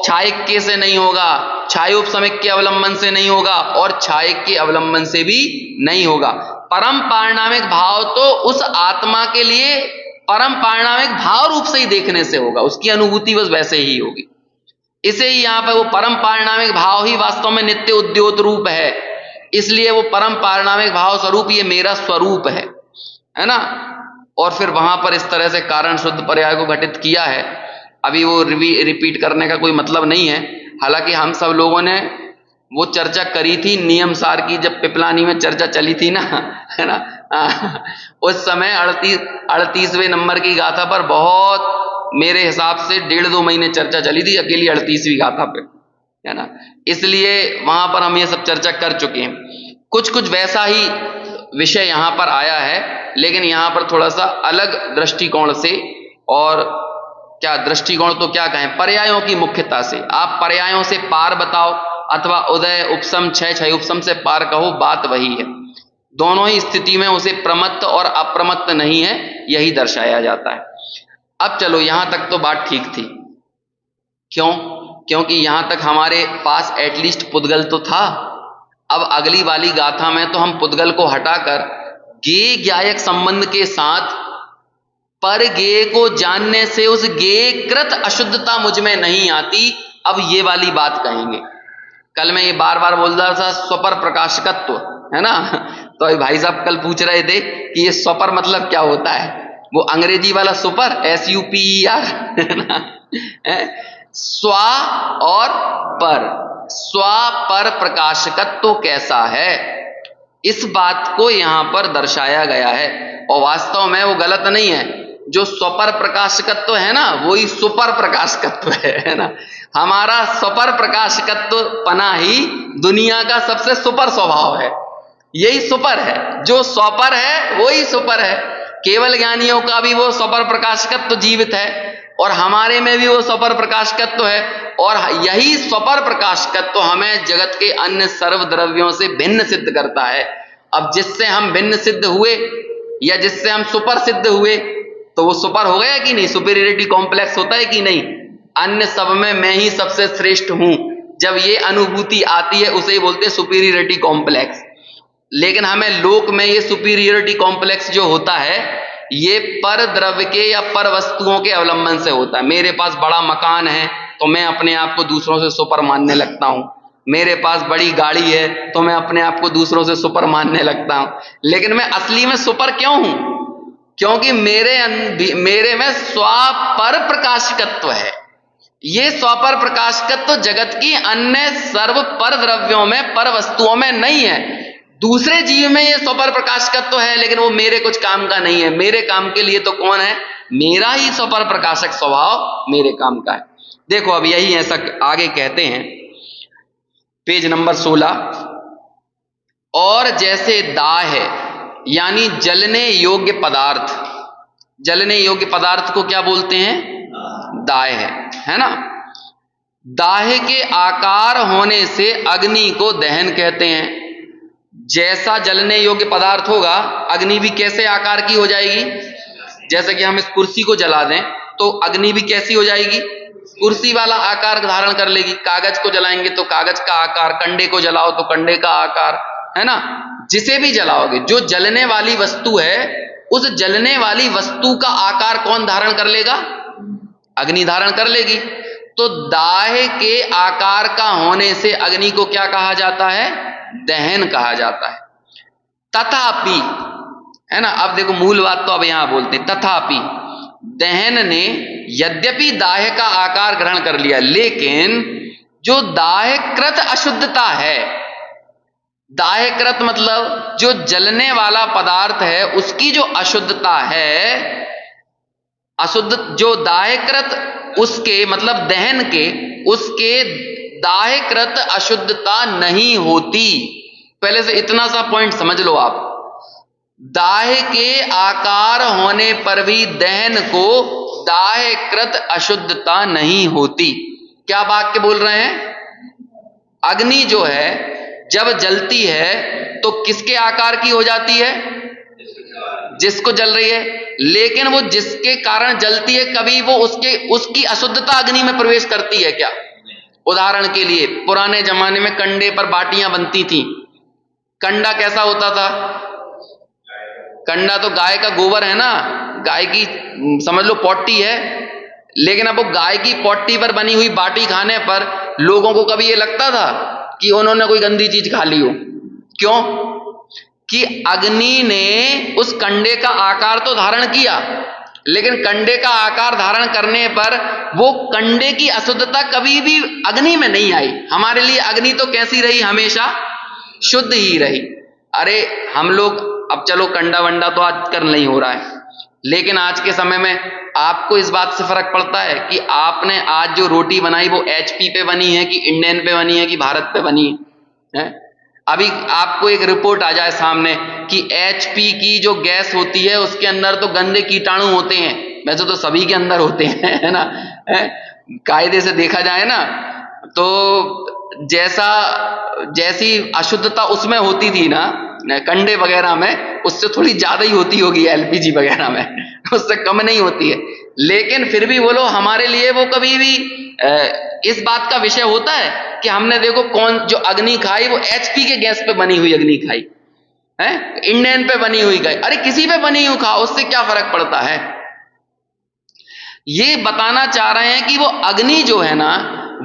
छायिक से नहीं होगा, छायोपसमिक के अवलंबन से नहीं होगा, और छायिक के अवलंबन से भी नहीं होगा। परम पारिणामिक भाव तो उस आत्मा के लिए परम पारिणामिक भाव रूप से ही देखने से होगा, उसकी अनुभूति बस वैसे ही होगी। इसे ही यहां पर वो परम पारिणामिक भाव ही वास्तव में नित्य उद्योत रूप है। इसलिए वो परम पारिणामिक भाव स्वरूप ये मेरा स्वरूप है ना। और फिर वहां पर इस तरह से कारण शुद्ध पर्याय को घटित किया है। अभी वो रिपीट करने का कोई मतलब नहीं है। हालांकि हम सब लोगों ने वो चर्चा करी थी नियम सार की, जब पिपलानी में चर्चा चली थी ना, है ना। उस समय 38वें नंबर की गाथा पर बहुत मेरे हिसाब से 1.5-2 महीने चर्चा चली थी, अकेली 38वीं गाथा पे, है ना। इसलिए वहां पर हम ये सब चर्चा कर चुके हैं। कुछ कुछ वैसा ही विषय यहां पर आया है, लेकिन यहां पर थोड़ा सा अलग दृष्टिकोण से, और क्या दृष्टिकोण तो क्या कहें, पर्यायों की मुख्यता से। आप पर्यायों से पार बताओ अथवा उदय उपसम क्षय उपसम से पार कहो, बात वही है। दोनों ही स्थिति में उसे प्रमत्त और अप्रमत्त नहीं है, यही दर्शाया जाता है। अब चलो यहां तक तो बात ठीक थी। क्यों? क्योंकि यहां तक हमारे पास एटलीस्ट पुद्गल तो था। अब अगली वाली गाथा में तो हम पुद्गल को हटाकर गेय ज्ञायक संबंध के साथ पर गेय को जानने से उस गेय कृत अशुद्धता मुझ में नहीं आती, अब ये वाली बात कहेंगे। कल मैं ये बार बार बोल रहा था स्वपर प्रकाशकत्व, है ना? तो भाई साहब कल पूछ रहे थे कि ये स्वपर मतलब क्या होता है, वो अंग्रेजी वाला सुपर SUPER, है ना? स्वा और पर, स्वा पर प्रकाशकत्व कैसा है, इस बात को यहां पर दर्शाया गया है। और वास्तव में वो गलत नहीं है। जो स्वपर प्रकाशकत्व है ना, वही सुपर प्रकाशकत्व है ना? हमारा स्वपर प्रकाशकत्व पना ही दुनिया का सबसे सुपर स्वभाव है। यही सुपर है, जो स्वपर है वही सुपर है। केवल ज्ञानियों का भी वो स्वपर प्रकाशकत्व जीवित है और हमारे में भी वो स्वपर प्रकाशकत्व है। और यही स्वपर प्रकाशकत्व हमें जगत के अन्य सर्व द्रव्यों से भिन्न सिद्ध करता है। अब जिससे हम भिन्न सिद्ध हुए या जिससे हम सुपर सिद्ध हुए, तो वो सुपर हो गया कि नहीं? सुपीरियरिटी कॉम्प्लेक्स होता है कि नहीं? अन्य सब में मैं ही सबसे श्रेष्ठ हूं, जब ये अनुभूति आती है उसे बोलते हैं सुपीरियरिटी कॉम्प्लेक्स। लेकिन हमें लोक में ये सुपीरियरिटी कॉम्प्लेक्स जो होता है, ये पर द्रव्य के या पर वस्तुओं के अवलंबन से होता है। मेरे पास बड़ा मकान है तो मैं अपने आप को दूसरों से सुपर मानने लगता हूं। मेरे पास बड़ी गाड़ी है तो मैं अपने आप को दूसरों से सुपर मानने लगता हूं। लेकिन मैं असली में सुपर क्यों हूं? क्योंकि मेरे में स्वापर प्रकाशकत्व है। ये स्वापर प्रकाशकत्व जगत की अन्य सर्व पर द्रव्यों में, पर वस्तुओं में नहीं है। दूसरे जीव में ये स्वपर प्रकाशकत्व है, लेकिन वो मेरे कुछ काम का नहीं है। मेरे काम के लिए तो कौन है? मेरा ही स्वपर प्रकाशक स्वभाव मेरे काम का है। देखो अब यही ऐसा आगे कहते हैं, पेज नंबर 16। और जैसे दाह यानी जलने योग्य पदार्थ, जलने योग्य पदार्थ को क्या बोलते हैं? दाह है ना? दाह के आकार होने से अग्नि को दहन कहते हैं। जैसा जलने योग्य पदार्थ होगा, अग्नि भी कैसे आकार की हो जाएगी? जैसे कि हम इस कुर्सी को जला दें तो अग्नि भी कैसी हो जाएगी? कुर्सी वाला आकार धारण कर लेगी। कागज को जलाएंगे तो कागज का आकार, कंडे को जलाओ तो कंडे का आकार, है ना? जिसे भी जलाओगे, जो जलने वाली वस्तु है, उस जलने वाली वस्तु का आकार कौन धारण कर लेगा? अग्नि धारण कर लेगी। तो दाह के आकार का होने से अग्नि को क्या कहा जाता है? दहन कहा जाता है। तथापि, है ना? अब देखो मूल बात तो अब यहां बोलते हैं, तथापि दहन ने यद्यपि दाह का आकार ग्रहण कर लिया, लेकिन जो दाहकृत अशुद्धता है, दाहकृत मतलब जो जलने वाला पदार्थ है उसकी जो अशुद्धता है, अशुद्ध जो दाहकृत, उसके मतलब दहन के, उसके दाहकृत अशुद्धता नहीं होती। पहले से इतना सा पॉइंट समझ लो आप। दाह के आकार होने पर भी दहन को दाहकृत अशुद्धता नहीं होती। क्या वाक्य बोल रहे हैं? अग्नि जो है जब जलती है तो किसके आकार की हो जाती है? जिसको जल रही है। लेकिन वो जिसके कारण जलती है, कभी वो उसकी अशुद्धता अग्नि में प्रवेश करती है क्या? उदाहरण के लिए पुराने जमाने में कंडे पर बाटियां बनती थी। कंडा कैसा होता था? कंडा तो गाय का गोबर है ना, गाय की समझ लो पोटी है। लेकिन अब वो गाय की पोटी पर बनी हुई बाटी खाने पर लोगों को कभी ये लगता था कि उन्होंने कोई गंदी चीज खा ली हो? क्यों? कि अग्नि ने उस कंडे का आकार तो धारण किया, लेकिन कंडे का आकार धारण करने पर वो कंडे की अशुद्धता कभी भी अग्नि में नहीं आई। हमारे लिए अग्नि तो कैसी रही? हमेशा शुद्ध ही रही। अरे हम लोग, अब चलो कंडा वंडा तो आजकल नहीं हो रहा है, लेकिन आज के समय में आपको इस बात से फर्क पड़ता है कि आपने आज जो रोटी बनाई वो HP पे बनी है कि इंडियन पे बनी है कि भारत पे बनी है? अभी आपको एक रिपोर्ट आ जाए सामने कि HP की जो गैस होती है उसके अंदर तो गंदे कीटाणु होते हैं। वैसे तो सभी के अंदर होते हैं, है ना? कायदे से देखा जाए ना तो जैसी अशुद्धता उसमें होती थी ना, कंडे वगैरह में उससे थोड़ी ज्यादा ही होती होगी, एलपीजी वगैरह में उससे कम नहीं होती है। लेकिन फिर भी बोलो हमारे लिए वो कभी भी इस बात का विषय होता है कि हमने देखो कौन जो अग्नि खाई वो एचपी के गैस पे बनी हुई अग्नि खाई है, इंडेन पे बनी हुई गई, अरे किसी पे बनी हुई खाओ, उससे क्या फर्क पड़ता है। ये बताना चाह रहे हैं कि वो अग्नि जो है ना,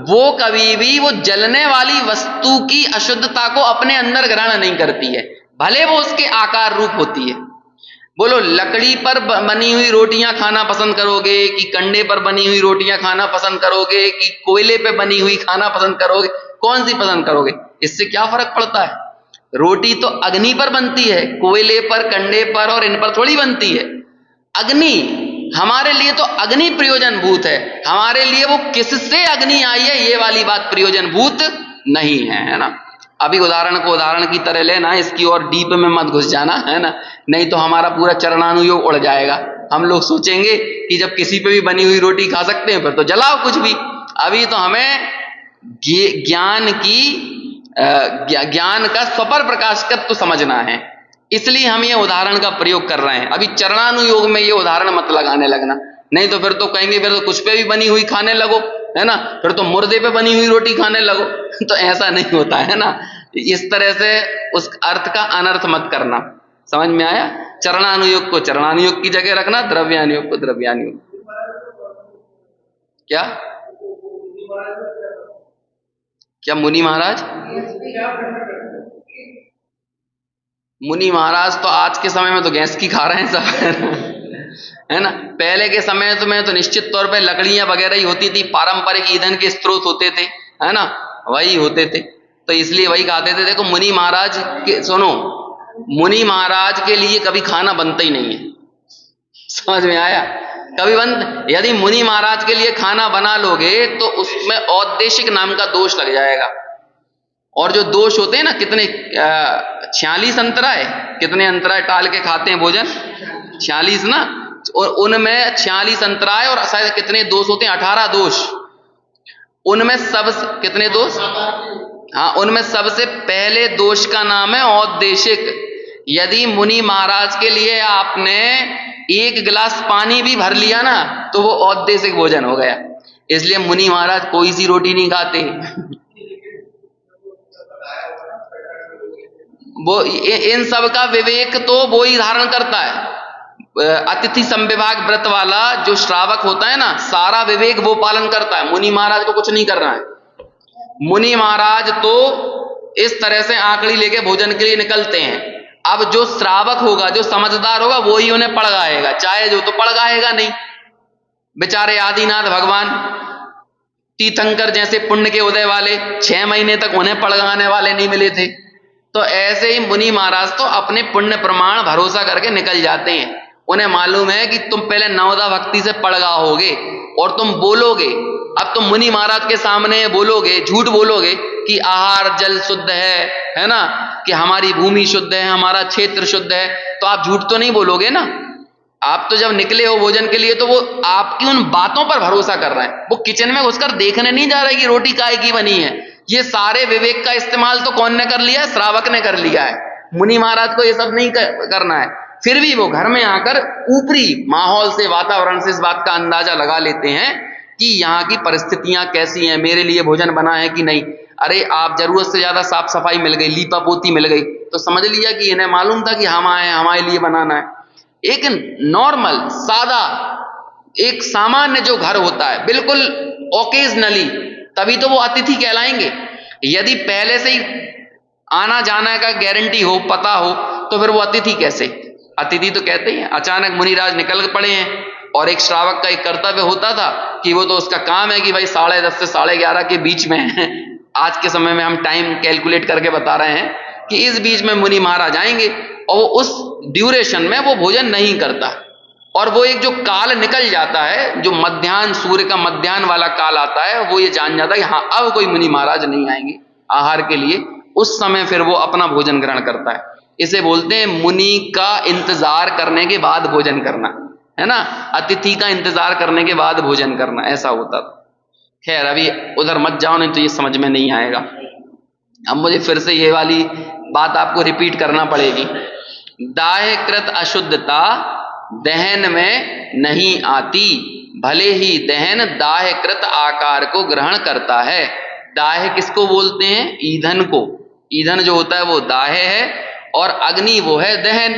वो कभी भी वो जलने वाली वस्तु की अशुद्धता को अपने अंदर ग्रहण नहीं करती है, भले वो उसके आकार रूप होती है। बोलो लकड़ी पर बनी हुई रोटियां खाना पसंद करोगे कि कंडे पर बनी हुई रोटियां खाना पसंद करोगे कि कोयले पे बनी हुई खाना पसंद करोगे, कौन सी पसंद करोगे? इससे क्या फर्क पड़ता है? रोटी तो अग्नि पर बनती है, कोयले पर, कंडे पर और इन पर थोड़ी बनती है। अग्नि हमारे लिए तो अग्नि प्रयोजनभूत है, हमारे लिए वो किससे अग्नि आई है ये वाली बात प्रयोजनभूत नहीं है, है ना। अभी उदाहरण को उदाहरण की तरह लेना, इसकी और डीप में मत घुस जाना, है ना, नहीं तो हमारा पूरा चरणानुयोग उड़ जाएगा। हम लोग सोचेंगे कि जब किसी पे भी बनी हुई रोटी खा सकते हैं फिर तो जलाओ कुछ भी। अभी तो हमें ज्ञान का स्वपर प्रकाश तत्व समझना है, इसलिए हम ये उदाहरण का प्रयोग कर रहे हैं। अभी चरणानुयोग में ये उदाहरण मत लगाने लगना, नहीं तो फिर तो कहेंगे फिर तो कुछ पे भी बनी हुई खाने लगो, है ना, फिर तो मुर्दे पे बनी हुई रोटी खाने लगो तो ऐसा नहीं होता है ना। इस तरह से उस अर्थ का अनर्थ मत करना। समझ में आया? चरणानुयोग को चरणानुयोग की जगह रखना, द्रव्यानुयोग को द्रव्यानुयोग। क्या क्या मुनि महाराज? मुनि महाराज तो आज के समय में तो गैस की खा रहे हैं सब है ना। पहले के समय में तो निश्चित तौर पे लकड़ियां वगैरह ही होती थी, पारंपरिक ईंधन के स्रोत होते थे, है ना, वही होते थे, तो इसलिए वही खाते थे। देखो मुनि महाराज के, सुनो, मुनि महाराज के लिए कभी खाना बनता ही नहीं है, समझ में आया? कभी यदि मुनि महाराज के लिए खाना बना लोगे तो उसमें औद्देशिक नाम का दोष लग जाएगा। और जो दोष होते हैं ना, कितने 46 अंतराय, कितने अंतराय टाल के खाते हैं भोजन? 46 ना, और उनमें 46 अंतराय और शायद कितने दोष होते हैं? 18 दोष। उनमें सब कितने दोष? हाँ, उनमें सबसे पहले दोष का नाम है औद्देशिक। यदि मुनि महाराज के लिए आपने 1 गिलास पानी भी भर लिया ना तो वो औद्देशिक भोजन हो गया। इसलिए मुनि महाराज कोई सी रोटी नहीं खाते वो इन सब का विवेक तो वो ही धारण करता है। अतिथि संविभाग व्रत वाला जो श्रावक होता है ना, सारा विवेक वो पालन करता है, मुनि महाराज को कुछ नहीं करना है। मुनि महाराज तो इस तरह से आंकड़ी लेके भोजन के लिए निकलते हैं। अब जो श्रावक होगा, जो समझदार होगा, वो ही उन्हें पड़गाएगा, चाहे जो तो पड़गाएगा नहीं। बेचारे आदिनाथ भगवान तीर्थंकर जैसे पुण्य के उदय वाले 6 महीने तक उन्हें पड़गाने वाले नहीं मिले थे। तो ऐसे ही मुनि महाराज तो अपने पुण्य प्रमाण भरोसा करके निकल जाते हैं। उन्हें मालूम है कि तुम पहले नवदा भक्ति से पड़गा होगे और तुम बोलोगे, अब तुम मुनि महाराज के सामने बोलोगे, झूठ बोलोगे कि आहार जल शुद्ध है ना, कि हमारी भूमि शुद्ध है, हमारा क्षेत्र शुद्ध है, तो आप झूठ तो नहीं बोलोगे ना। आप तो जब निकले हो भोजन के लिए तो वो आपकी उन बातों पर भरोसा कर रहे हैं। वो किचन में घुसकर देखने नहीं जा रहे कि रोटी काहे की बनी है। ये सारे विवेक का इस्तेमाल तो कौन ने कर लिया है? श्रावक ने कर लिया है। मुनि महाराज को ये सब नहीं करना है। फिर भी वो घर में आकर ऊपरी माहौल से, वातावरण से इस बात का अंदाजा लगा लेते हैं कि यहाँ की परिस्थितियां कैसी हैं, मेरे लिए भोजन बना है कि नहीं। अरे आप जरूरत से ज्यादा साफ सफाई मिल गई, लीपा पोती मिल गई, तो समझ लिया कि इन्हें मालूम था कि हम आए, हमारे लिए बनाना है। एक नॉर्मल सादा एक सामान्य जो घर होता है, बिल्कुल ओकेजनली, तभी तो वो अतिथि कहलाएंगे। यदि पहले से ही आना जाना का गारंटी हो, पता हो, तो फिर वो अतिथि कैसे? अतिथि तो कहते हैं। अचानक मुनिराज निकल पड़े हैं और एक श्रावक का एक कर्तव्य होता था कि वो तो उसका काम है कि भाई 10:30 से 11:30 के बीच में आज के समय में हम टाइम कैलकुलेट करके बता रहे हैं कि इस बीच में मुनि महाराज आएंगे, और उस ड्यूरेशन में वो भोजन नहीं करता। और वो एक जो काल निकल जाता है, जो मध्याह्न, सूर्य का मध्याह्न वाला काल आता है, वो ये जान जाता है कि हाँ अब कोई मुनि महाराज नहीं आएंगे आहार के लिए। उस समय फिर वो अपना भोजन ग्रहण करता है। इसे बोलते हैं मुनि का इंतजार करने के बाद भोजन करना, है ना, अतिथि का इंतजार करने के बाद भोजन करना, ऐसा होता था। खैर अभी उधर मत जाओ, नहीं तो ये समझ में नहीं आएगा, अब मुझे फिर से ये वाली बात आपको रिपीट करना पड़ेगी। दाह्यकृत अशुद्धता दहन में नहीं आती, भले ही दहन दाह्यकृत आकार को ग्रहण करता है। दाह्य किसको बोलते हैं? ईंधन को। ईंधन जो होता है वो दाह्य है और अग्नि वो है दहन।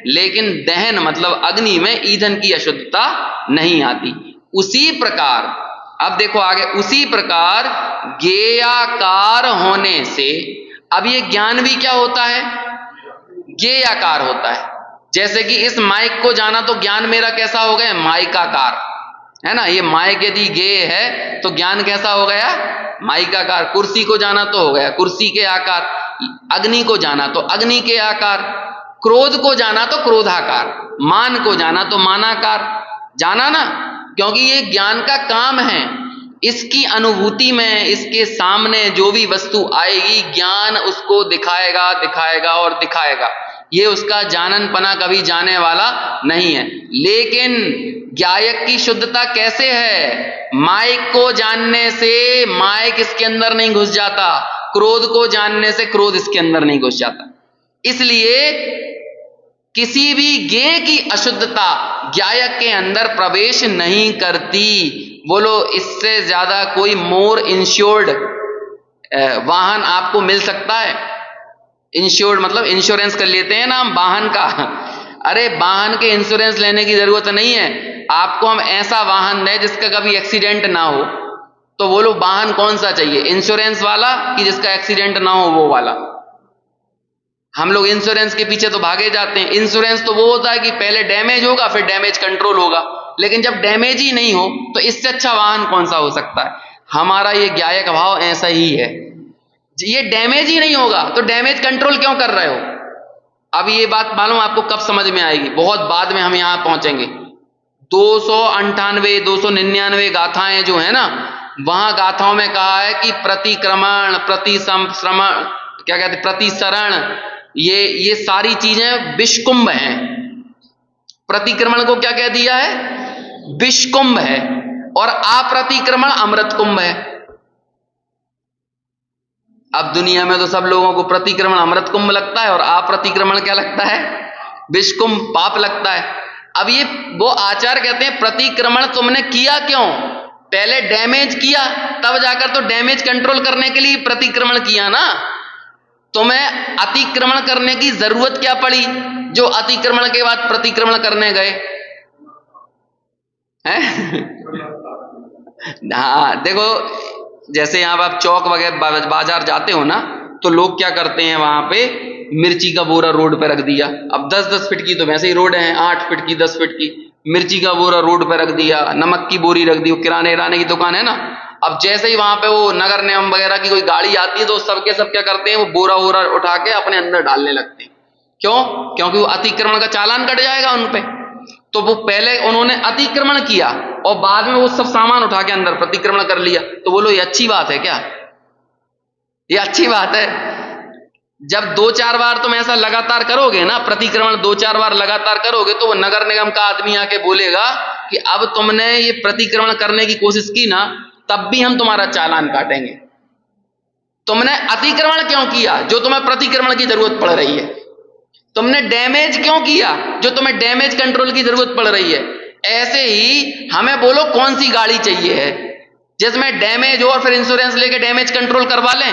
लेकिन दहन मतलब अग्नि में ईंधन की अशुद्धता नहीं आती। उसी प्रकार, अब देखो आगे, उसी प्रकार ज्ञेयाकार होने से, अब ये ज्ञान भी क्या होता है? ज्ञेयाकार होता है। जैसे कि इस माइक को जाना तो ज्ञान मेरा कैसा हो गया? माइकाकार, है ना। ये माइक यदि ज्ञेय है तो ज्ञान कैसा हो गया? माइकाकार। कुर्सी को जाना तो हो गया कुर्सी के आकार, अग्नि को जाना तो अग्नि के आकार, क्रोध को जाना तो क्रोधाकार, मान को जाना तो मानाकार। जाना ना, क्योंकि ये ज्ञान का काम है। इसकी अनुभूति में इसके सामने जो भी वस्तु आएगी, ज्ञान उसको दिखाएगा दिखाएगा और दिखाएगा। ये उसका जाननपना कभी जाने वाला नहीं है। लेकिन ज्ञायक की शुद्धता कैसे है? माइक को जानने से माइक इसके अंदर नहीं घुस जाता, क्रोध को जानने से क्रोध इसके अंदर नहीं घुस जाता। इसलिए किसी भी ज्ञेय की अशुद्धता ज्ञायक के अंदर प्रवेश नहीं करती। बोलो, इससे ज्यादा कोई मोर इंश्योर्ड वाहन आपको मिल सकता है? इंश्योर्ड मतलब इंश्योरेंस कर लेते हैं ना हम वाहन का। अरे वाहन के इंश्योरेंस लेने की जरूरत नहीं है। आपको हम ऐसा वाहन दें जिसका कभी एक्सीडेंट ना हो, तो बोलो वाहन कौन सा चाहिए? इंश्योरेंस वाला कि जिसका एक्सीडेंट ना हो वो वाला? हम लोग इंश्योरेंस के पीछे तो भागे जाते हैं। इंश्योरेंस तो वो होता है कि पहले डैमेज होगा फिर डैमेज कंट्रोल होगा, लेकिन जब डैमेज ही नहीं हो तो इससे अच्छा वाहन कौन सा हो सकता है? हमारा ये ज्ञायक भाव ऐसा ही है। ये डैमेज ही नहीं होगा तो डैमेज कंट्रोल क्यों कर रहे हो? अब ये बात मालूम आपको कब समझ में आएगी? बहुत बाद में हम यहां पहुंचेंगे। 298 299 गाथाएं जो है ना, वहां गाथाओं में कहा है कि प्रतिक्रमण, प्रतिश्रमण, क्या कहते, प्रतिसरण, ये सारी चीजें विषकुंभ हैं। प्रतिक्रमण को क्या कह दिया है? विषकुंभ है। और अप्रतिक्रमण अमृत कुंभ है। अब दुनिया में तो सब लोगों को प्रतिक्रमण अमृत कुंभ लगता है और अप्रतिक्रमण क्या लगता है? विषकुंभ, पाप लगता है। अब ये वो आचार्य कहते हैं प्रतिक्रमण तुमने किया क्यों? पहले डैमेज किया, तब जाकर तो डैमेज कंट्रोल करने के लिए प्रतिक्रमण किया ना। तुम्हें अतिक्रमण करने की जरूरत क्या पड़ी जो अतिक्रमण के बाद प्रतिक्रमण करने गए हैं? हाँ देखो, जैसे यहां आप चौक वगैरह बाजार जाते हो ना, तो लोग क्या करते हैं, वहां पे मिर्ची का बोरा रोड पे रख दिया। अब 10-10 फीट की तो वैसे ही रोड है, 8 फीट की, 10 फीट की मिर्ची का बोरा रोड पे रख दिया, नमक की बोरी रख दी, किराने की दुकान है ना। अब जैसे ही वहां पे वो नगर निगम वगैरह की कोई गाड़ी आती है तो सबके सब क्या करते हैं, वो बोरा वोरा उठा के अपने अंदर डालने लगते हैं। क्यों? क्योंकि वो अतिक्रमण का चालान कट जाएगा उन पे। तो वो पहले उन्होंने अतिक्रमण किया और बाद में वो सब सामान उठा के अंदर प्रतिक्रमण कर लिया। तो बोलो ये अच्छी बात है क्या? ये अच्छी बात है? जब 2-4 बार तुम ऐसा लगातार करोगे ना, प्रतिक्रमण 2-4 बार लगातार करोगे, तो वो नगर निगम का आदमी आके बोलेगा कि अब तुमने ये प्रतिक्रमण करने की कोशिश की ना, तब भी हम तुम्हारा चालान काटेंगे। तुमने अतिक्रमण क्यों किया जो तुम्हें प्रतिक्रमण की जरूरत पड़ रही है? तुमने डैमेज क्यों किया जो तुम्हें डैमेज कंट्रोल की जरूरत पड़ रही है? ऐसे ही हमें बोलो कौन सी गाड़ी चाहिए है जिसमें डैमेज हो और फिर इंश्योरेंस लेके डैमेज कंट्रोल करवा लें,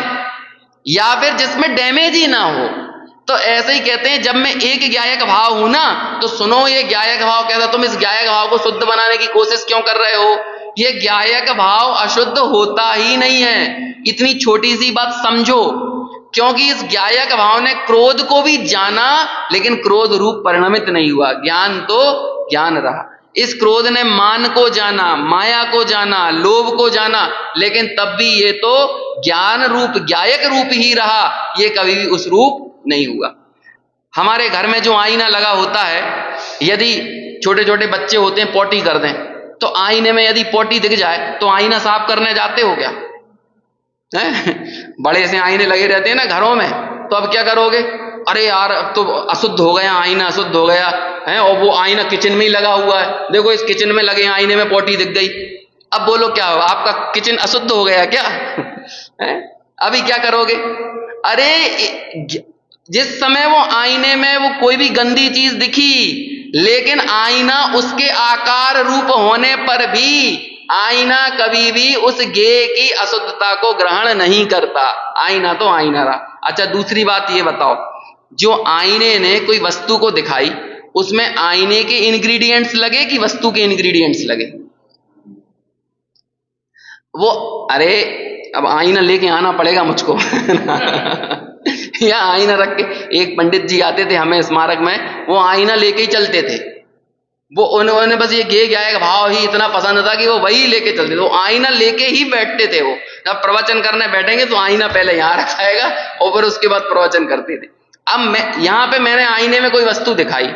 या फिर जिसमें डैमेज ही ना हो। तो ऐसे ही कहते हैं, जब मैं एक ज्ञायक भाव हूं ना, तो सुनो ये ज्ञायक भाव कहता, तुम इस ज्ञायक भाव को शुद्ध बनाने की कोशिश क्यों कर रहे हो? ये ज्ञायक भाव अशुद्ध होता ही नहीं है। इतनी छोटी सी बात समझो, क्योंकि इस ज्ञायक भाव ने क्रोध को भी जाना, लेकिन क्रोध रूप परिणमित नहीं हुआ, ज्ञान तो ज्ञान रहा। इस क्रोध ने मान को जाना, माया को जाना, लोभ को जाना, लेकिन तब भी ये तो ज्ञान रूप, ज्ञायक रूप ही रहा, ये कभी भी उस रूप नहीं हुआ। हमारे घर में जो आईना लगा होता है, यदि छोटे छोटे बच्चे होते हैं पोटी कर दें, तो आईने में यदि पोटी दिख जाए तो आईना साफ करने जाते हो क्या? बड़े से आईने लगे रहते हैं ना घरों में, तो अब क्या करोगे? अरे यार अब तो अशुद्ध हो गया, आईना अशुद्ध हो गया है, और वो आईना किचन में ही लगा हुआ है, देखो इस किचन में लगे आईने में पोटी दिख गई। अब बोलो क्या हो, आपका किचन अशुद्ध हो गया क्या? अभी क्या करोगे? अरे जिस समय वो आईने में वो कोई भी गंदी चीज दिखी, लेकिन आईना उसके आकार रूप होने पर भी आईना कभी भी उस गेय की अशुद्धता को ग्रहण नहीं करता। आईना तो आईना रहा। अच्छा, दूसरी बात ये बताओ, जो आईने ने कोई वस्तु को दिखाई, उसमें आईने के इंग्रेडिएंट्स लगे कि वस्तु के इंग्रेडिएंट्स लगे? वो अरे अब आईना लेके आना पड़ेगा मुझको या आईना रख के, एक पंडित जी आते थे हमें स्मारक में, वो आईना लेके ही चलते थे। वो उन्होंने बस ये गेय गाय का भाव ही इतना पसंद था कि वो वही लेके चलते थे, वो आईना लेके ही बैठते थे। वो जब प्रवचन करने बैठेंगे तो आईना पहले यहाँ रखाएगा और फिर उसके बाद प्रवचन करते थे। अब मैं यहाँ पे मैंने आईने में कोई वस्तु दिखाई,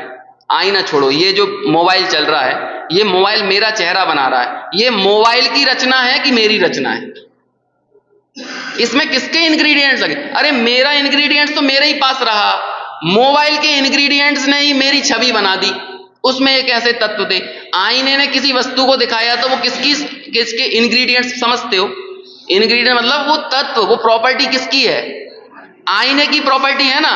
आईना छोड़ो, ये जो मोबाइल चल रहा है, ये मोबाइल मेरा चेहरा बना रहा है, ये मोबाइल की रचना है कि मेरी रचना है? इसमें किसके इंग्रेडिएंट्स लगे? अरे मेरा इंग्रेडिएंट्स तो मेरे ही पास रहा, मोबाइल के इंग्रेडिएंट्स ने ही मेरी छवि बना दी, उसमें एक ऐसे तत्व थे। आईने ने किसी वस्तु को दिखाया तो वो किसके इंग्रेडिएंट्स समझते हो? इंग्रेडिएंट मतलब वो तत्व, वो प्रॉपर्टी किसकी है? आईने की प्रॉपर्टी है ना।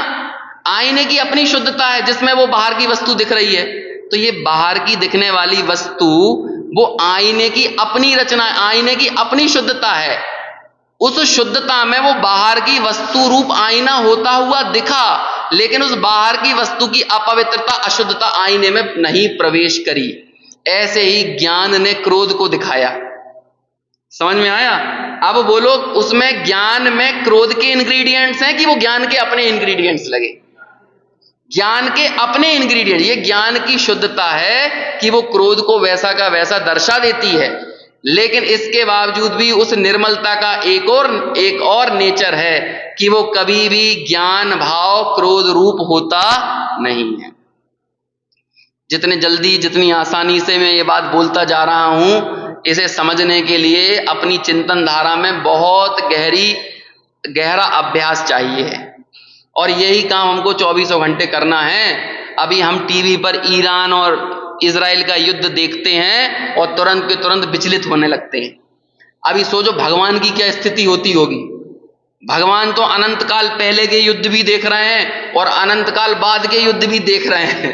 आईने की अपनी शुद्धता है जिसमें वो बाहर की वस्तु दिख रही है। तो ये बाहर की दिखने वाली वस्तु वो आईने की अपनी रचना है, आईने की अपनी शुद्धता है। उस शुद्धता में वो बाहर की वस्तु रूप आईना होता हुआ दिखा, लेकिन उस बाहर की वस्तु की अपवित्रता, अशुद्धता आईने में नहीं प्रवेश करी। ऐसे ही ज्ञान ने क्रोध को दिखाया। समझ में आया? अब बोलो, उसमें ज्ञान में क्रोध के इंग्रेडिएंट्स हैं कि वो ज्ञान के अपने इंग्रेडिएंट्स लगे? ज्ञान के अपने इंग्रेडिएंट। ये ज्ञान की शुद्धता है कि वो क्रोध को वैसा का वैसा दर्शा देती है, लेकिन इसके बावजूद भी उस निर्मलता का एक और नेचर है कि वो कभी भी ज्ञान भाव क्रोध रूप होता नहीं है। जितने जल्दी, जितनी आसानी से मैं ये बात बोलता जा रहा हूं, इसे समझने के लिए अपनी चिंतन धारा में बहुत गहरा अभ्यास चाहिए है, और यही काम हमको 24 घंटे करना है। अभी हम टीवी पर ईरान और इजराइल का युद्ध देखते हैं और तुरंत के तुरंत विचलित होने लगते हैं। अभी सोचो भगवान की क्या स्थिति होती होगी। भगवान तो अनंत काल पहले के युद्ध भी देख रहे हैं और अनंत काल बाद के युद्ध भी देख रहे हैं,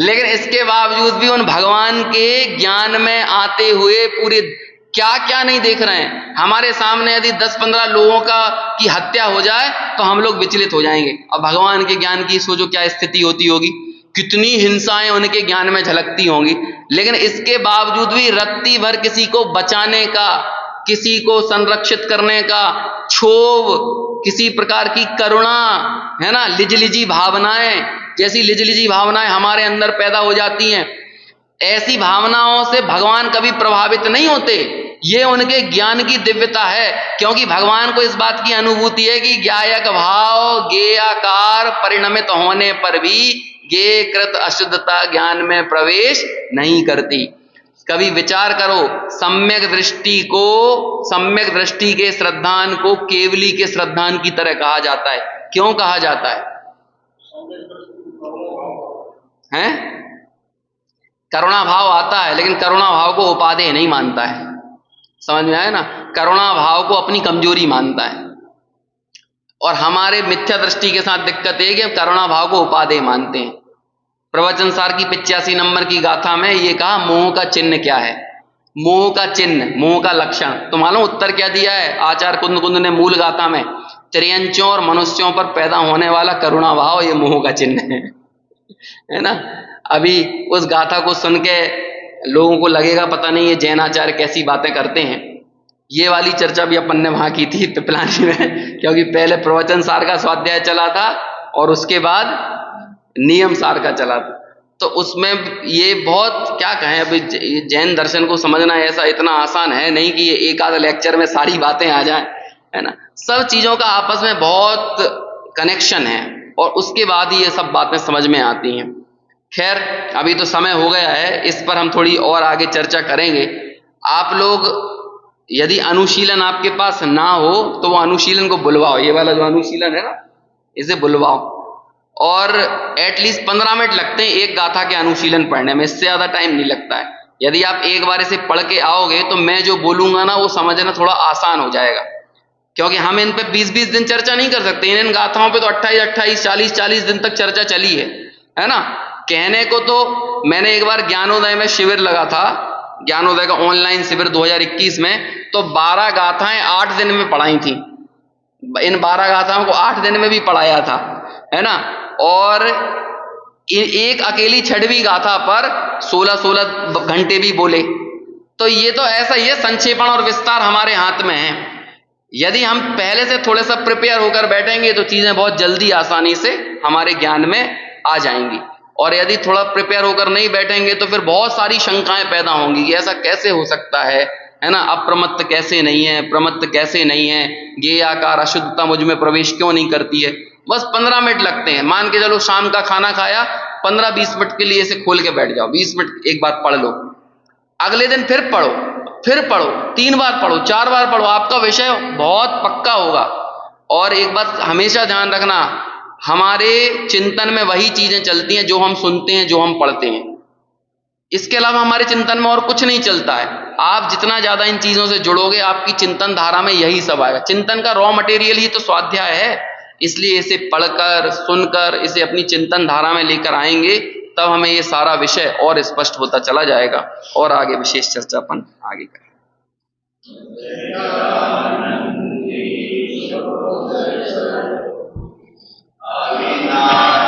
लेकिन इसके बावजूद भी उन भगवान के ज्ञान में आते हुए पूरे क्या क्या नहीं देख रहे हैं। हमारे सामने यदि 10-15 लोगों की हत्या हो जाए तो हम लोग विचलित हो जाएंगे, और भगवान के ज्ञान की सोचो क्या स्थिति होती होगी, कितनी हिंसाएं उनके ज्ञान में झलकती होंगी। लेकिन इसके बावजूद भी रत्ती भर किसी को बचाने का, किसी को संरक्षित करने का क्षोभ, किसी प्रकार की करुणा, है ना, लिजलिजी भावनाएं, जैसी लिजलिजी भावनाएं हमारे अंदर पैदा हो जाती हैं, ऐसी भावनाओं से भगवान कभी प्रभावित नहीं होते। ये उनके ज्ञान की दिव्यता है, क्योंकि भगवान को इस बात की अनुभूति है कि ज्ञायक भाव ज्ञेयाकार परिणमित होने पर भी ज्ञेयकृत अशुद्धता ज्ञान में प्रवेश नहीं करती। कभी विचार करो, सम्यक दृष्टि के श्रद्धान को केवली के श्रद्धान की तरह कहा जाता है। क्यों कहा जाता है? हैं? करुणा भाव आता है, लेकिन करुणा भाव को उपादेय नहीं मानता है। समझ में आया ना? करुणा भाव को अपनी कमजोरी मानता है, और हमारे मिथ्या दृष्टि के साथ दिक्कत है कि हम करुणा भाव को उपादेय मानते हैं। प्रवचन सार की 85 नंबर की गाथा में ये कहा, मोह का चिन्ह क्या है? मोह का चिन्ह, मोह का लक्षण। तो मालूम उत्तर क्या दिया है आचार्य कुंद ने मूल गाथा में? त्रियंचों और मनुष्यों पर पैदा होने वाला करुणा भाव ये मोह का चिन्ह है ना। अभी उस गाथा को सुन के लोगों को लगेगा पता नहीं ये जैनाचार्य कैसी बातें करते हैं। ये वाली चर्चा भी अपन ने वहां की थी पिपलानी में, क्योंकि पहले प्रवचन सार का स्वाध्याय चला था और उसके बाद नियम सार का चला था। तो उसमें ये बहुत क्या कहें, अभी जैन दर्शन को समझना ऐसा इतना आसान है नहीं कि ये एक आध लेक्चर में सारी बातें आ जाएं, है ना। सब चीजों का आपस में बहुत कनेक्शन है, और उसके बाद ही ये सब बातें समझ में आती हैं। खैर, अभी तो समय हो गया है, इस पर हम थोड़ी और आगे चर्चा करेंगे। आप लोग यदि अनुशीलन आपके पास ना हो तो वो अनुशीलन को बुलवाओ। ये वाला जो अनुशीलन है ना, इसे बुलवाओ, और एटलीस्ट 15 मिनट लगते हैं एक गाथा के अनुशीलन पढ़ने में, इससे ज्यादा टाइम नहीं लगता है। यदि आप एक बार इसे पढ़ के आओगे तो मैं जो बोलूंगा ना वो समझना थोड़ा आसान हो जाएगा, क्योंकि हम इन पे 20-20 दिन चर्चा नहीं कर सकते। इन गाथाओं पे तो 28-28, 40-40 दिन तक चर्चा चली है ना। कहने को तो मैंने एक बार ज्ञानोदय में शिविर लगा था, ज्ञानोदय का ऑनलाइन शिविर 2021 में, तो 12 गाथाएं 8 दिन में पढ़ाई थी। इन 12 गाथाओं को 8 दिन में भी पढ़ाया था, है ना। और एक अकेली छठवीं गाथा पर 16-16 घंटे भी बोले। तो ये तो ऐसा ही है, संक्षेपण और विस्तार हमारे हाथ में है। यदि हम पहले से थोड़ा सा प्रिपेयर होकर बैठेंगे तो चीजें बहुत जल्दी आसानी से हमारे ज्ञान में आ जाएंगी। और यदि थोड़ा प्रिपेयर होकर नहीं बैठेंगे तो फिर बहुत सारी शंकाएं पैदा होंगी कि ऐसा कैसे हो सकता है ना। अप्रमत्त कैसे नहीं है, प्रमत्त कैसे नहीं है, ये आकार अशुद्धता मुझ में प्रवेश क्यों नहीं करती है। बस 15 मिनट लगते हैं, मान के चलो शाम का खाना खाया, 15-20 मिनट के लिए इसे खोल के बैठ जाओ, 20 मिनट एक बार पढ़ लो, अगले दिन फिर पढ़ो, फिर पढ़ो, 3 बार पढ़ो, 4 बार पढ़ो, आपका विषय बहुत पक्का होगा। और एक बात हमेशा ध्यान रखना, हमारे चिंतन में वही चीजें चलती हैं जो हम सुनते हैं, जो हम पढ़ते हैं। इसके अलावा हमारे चिंतन में और कुछ नहीं चलता है। आप जितना ज्यादा इन चीजों से जुड़ोगे, आपकी चिंतन धारा में यही सब आएगा। चिंतन का रॉ मटेरियल ही तो स्वाध्याय है, इसलिए इसे पढ़कर, सुनकर, इसे अपनी चिंतन धारा में लेकर आएंगे, तब हमें ये सारा विषय और स्पष्ट होता चला जाएगा। और आगे विशेष चर्चा अपन आगे करें। अविनाशी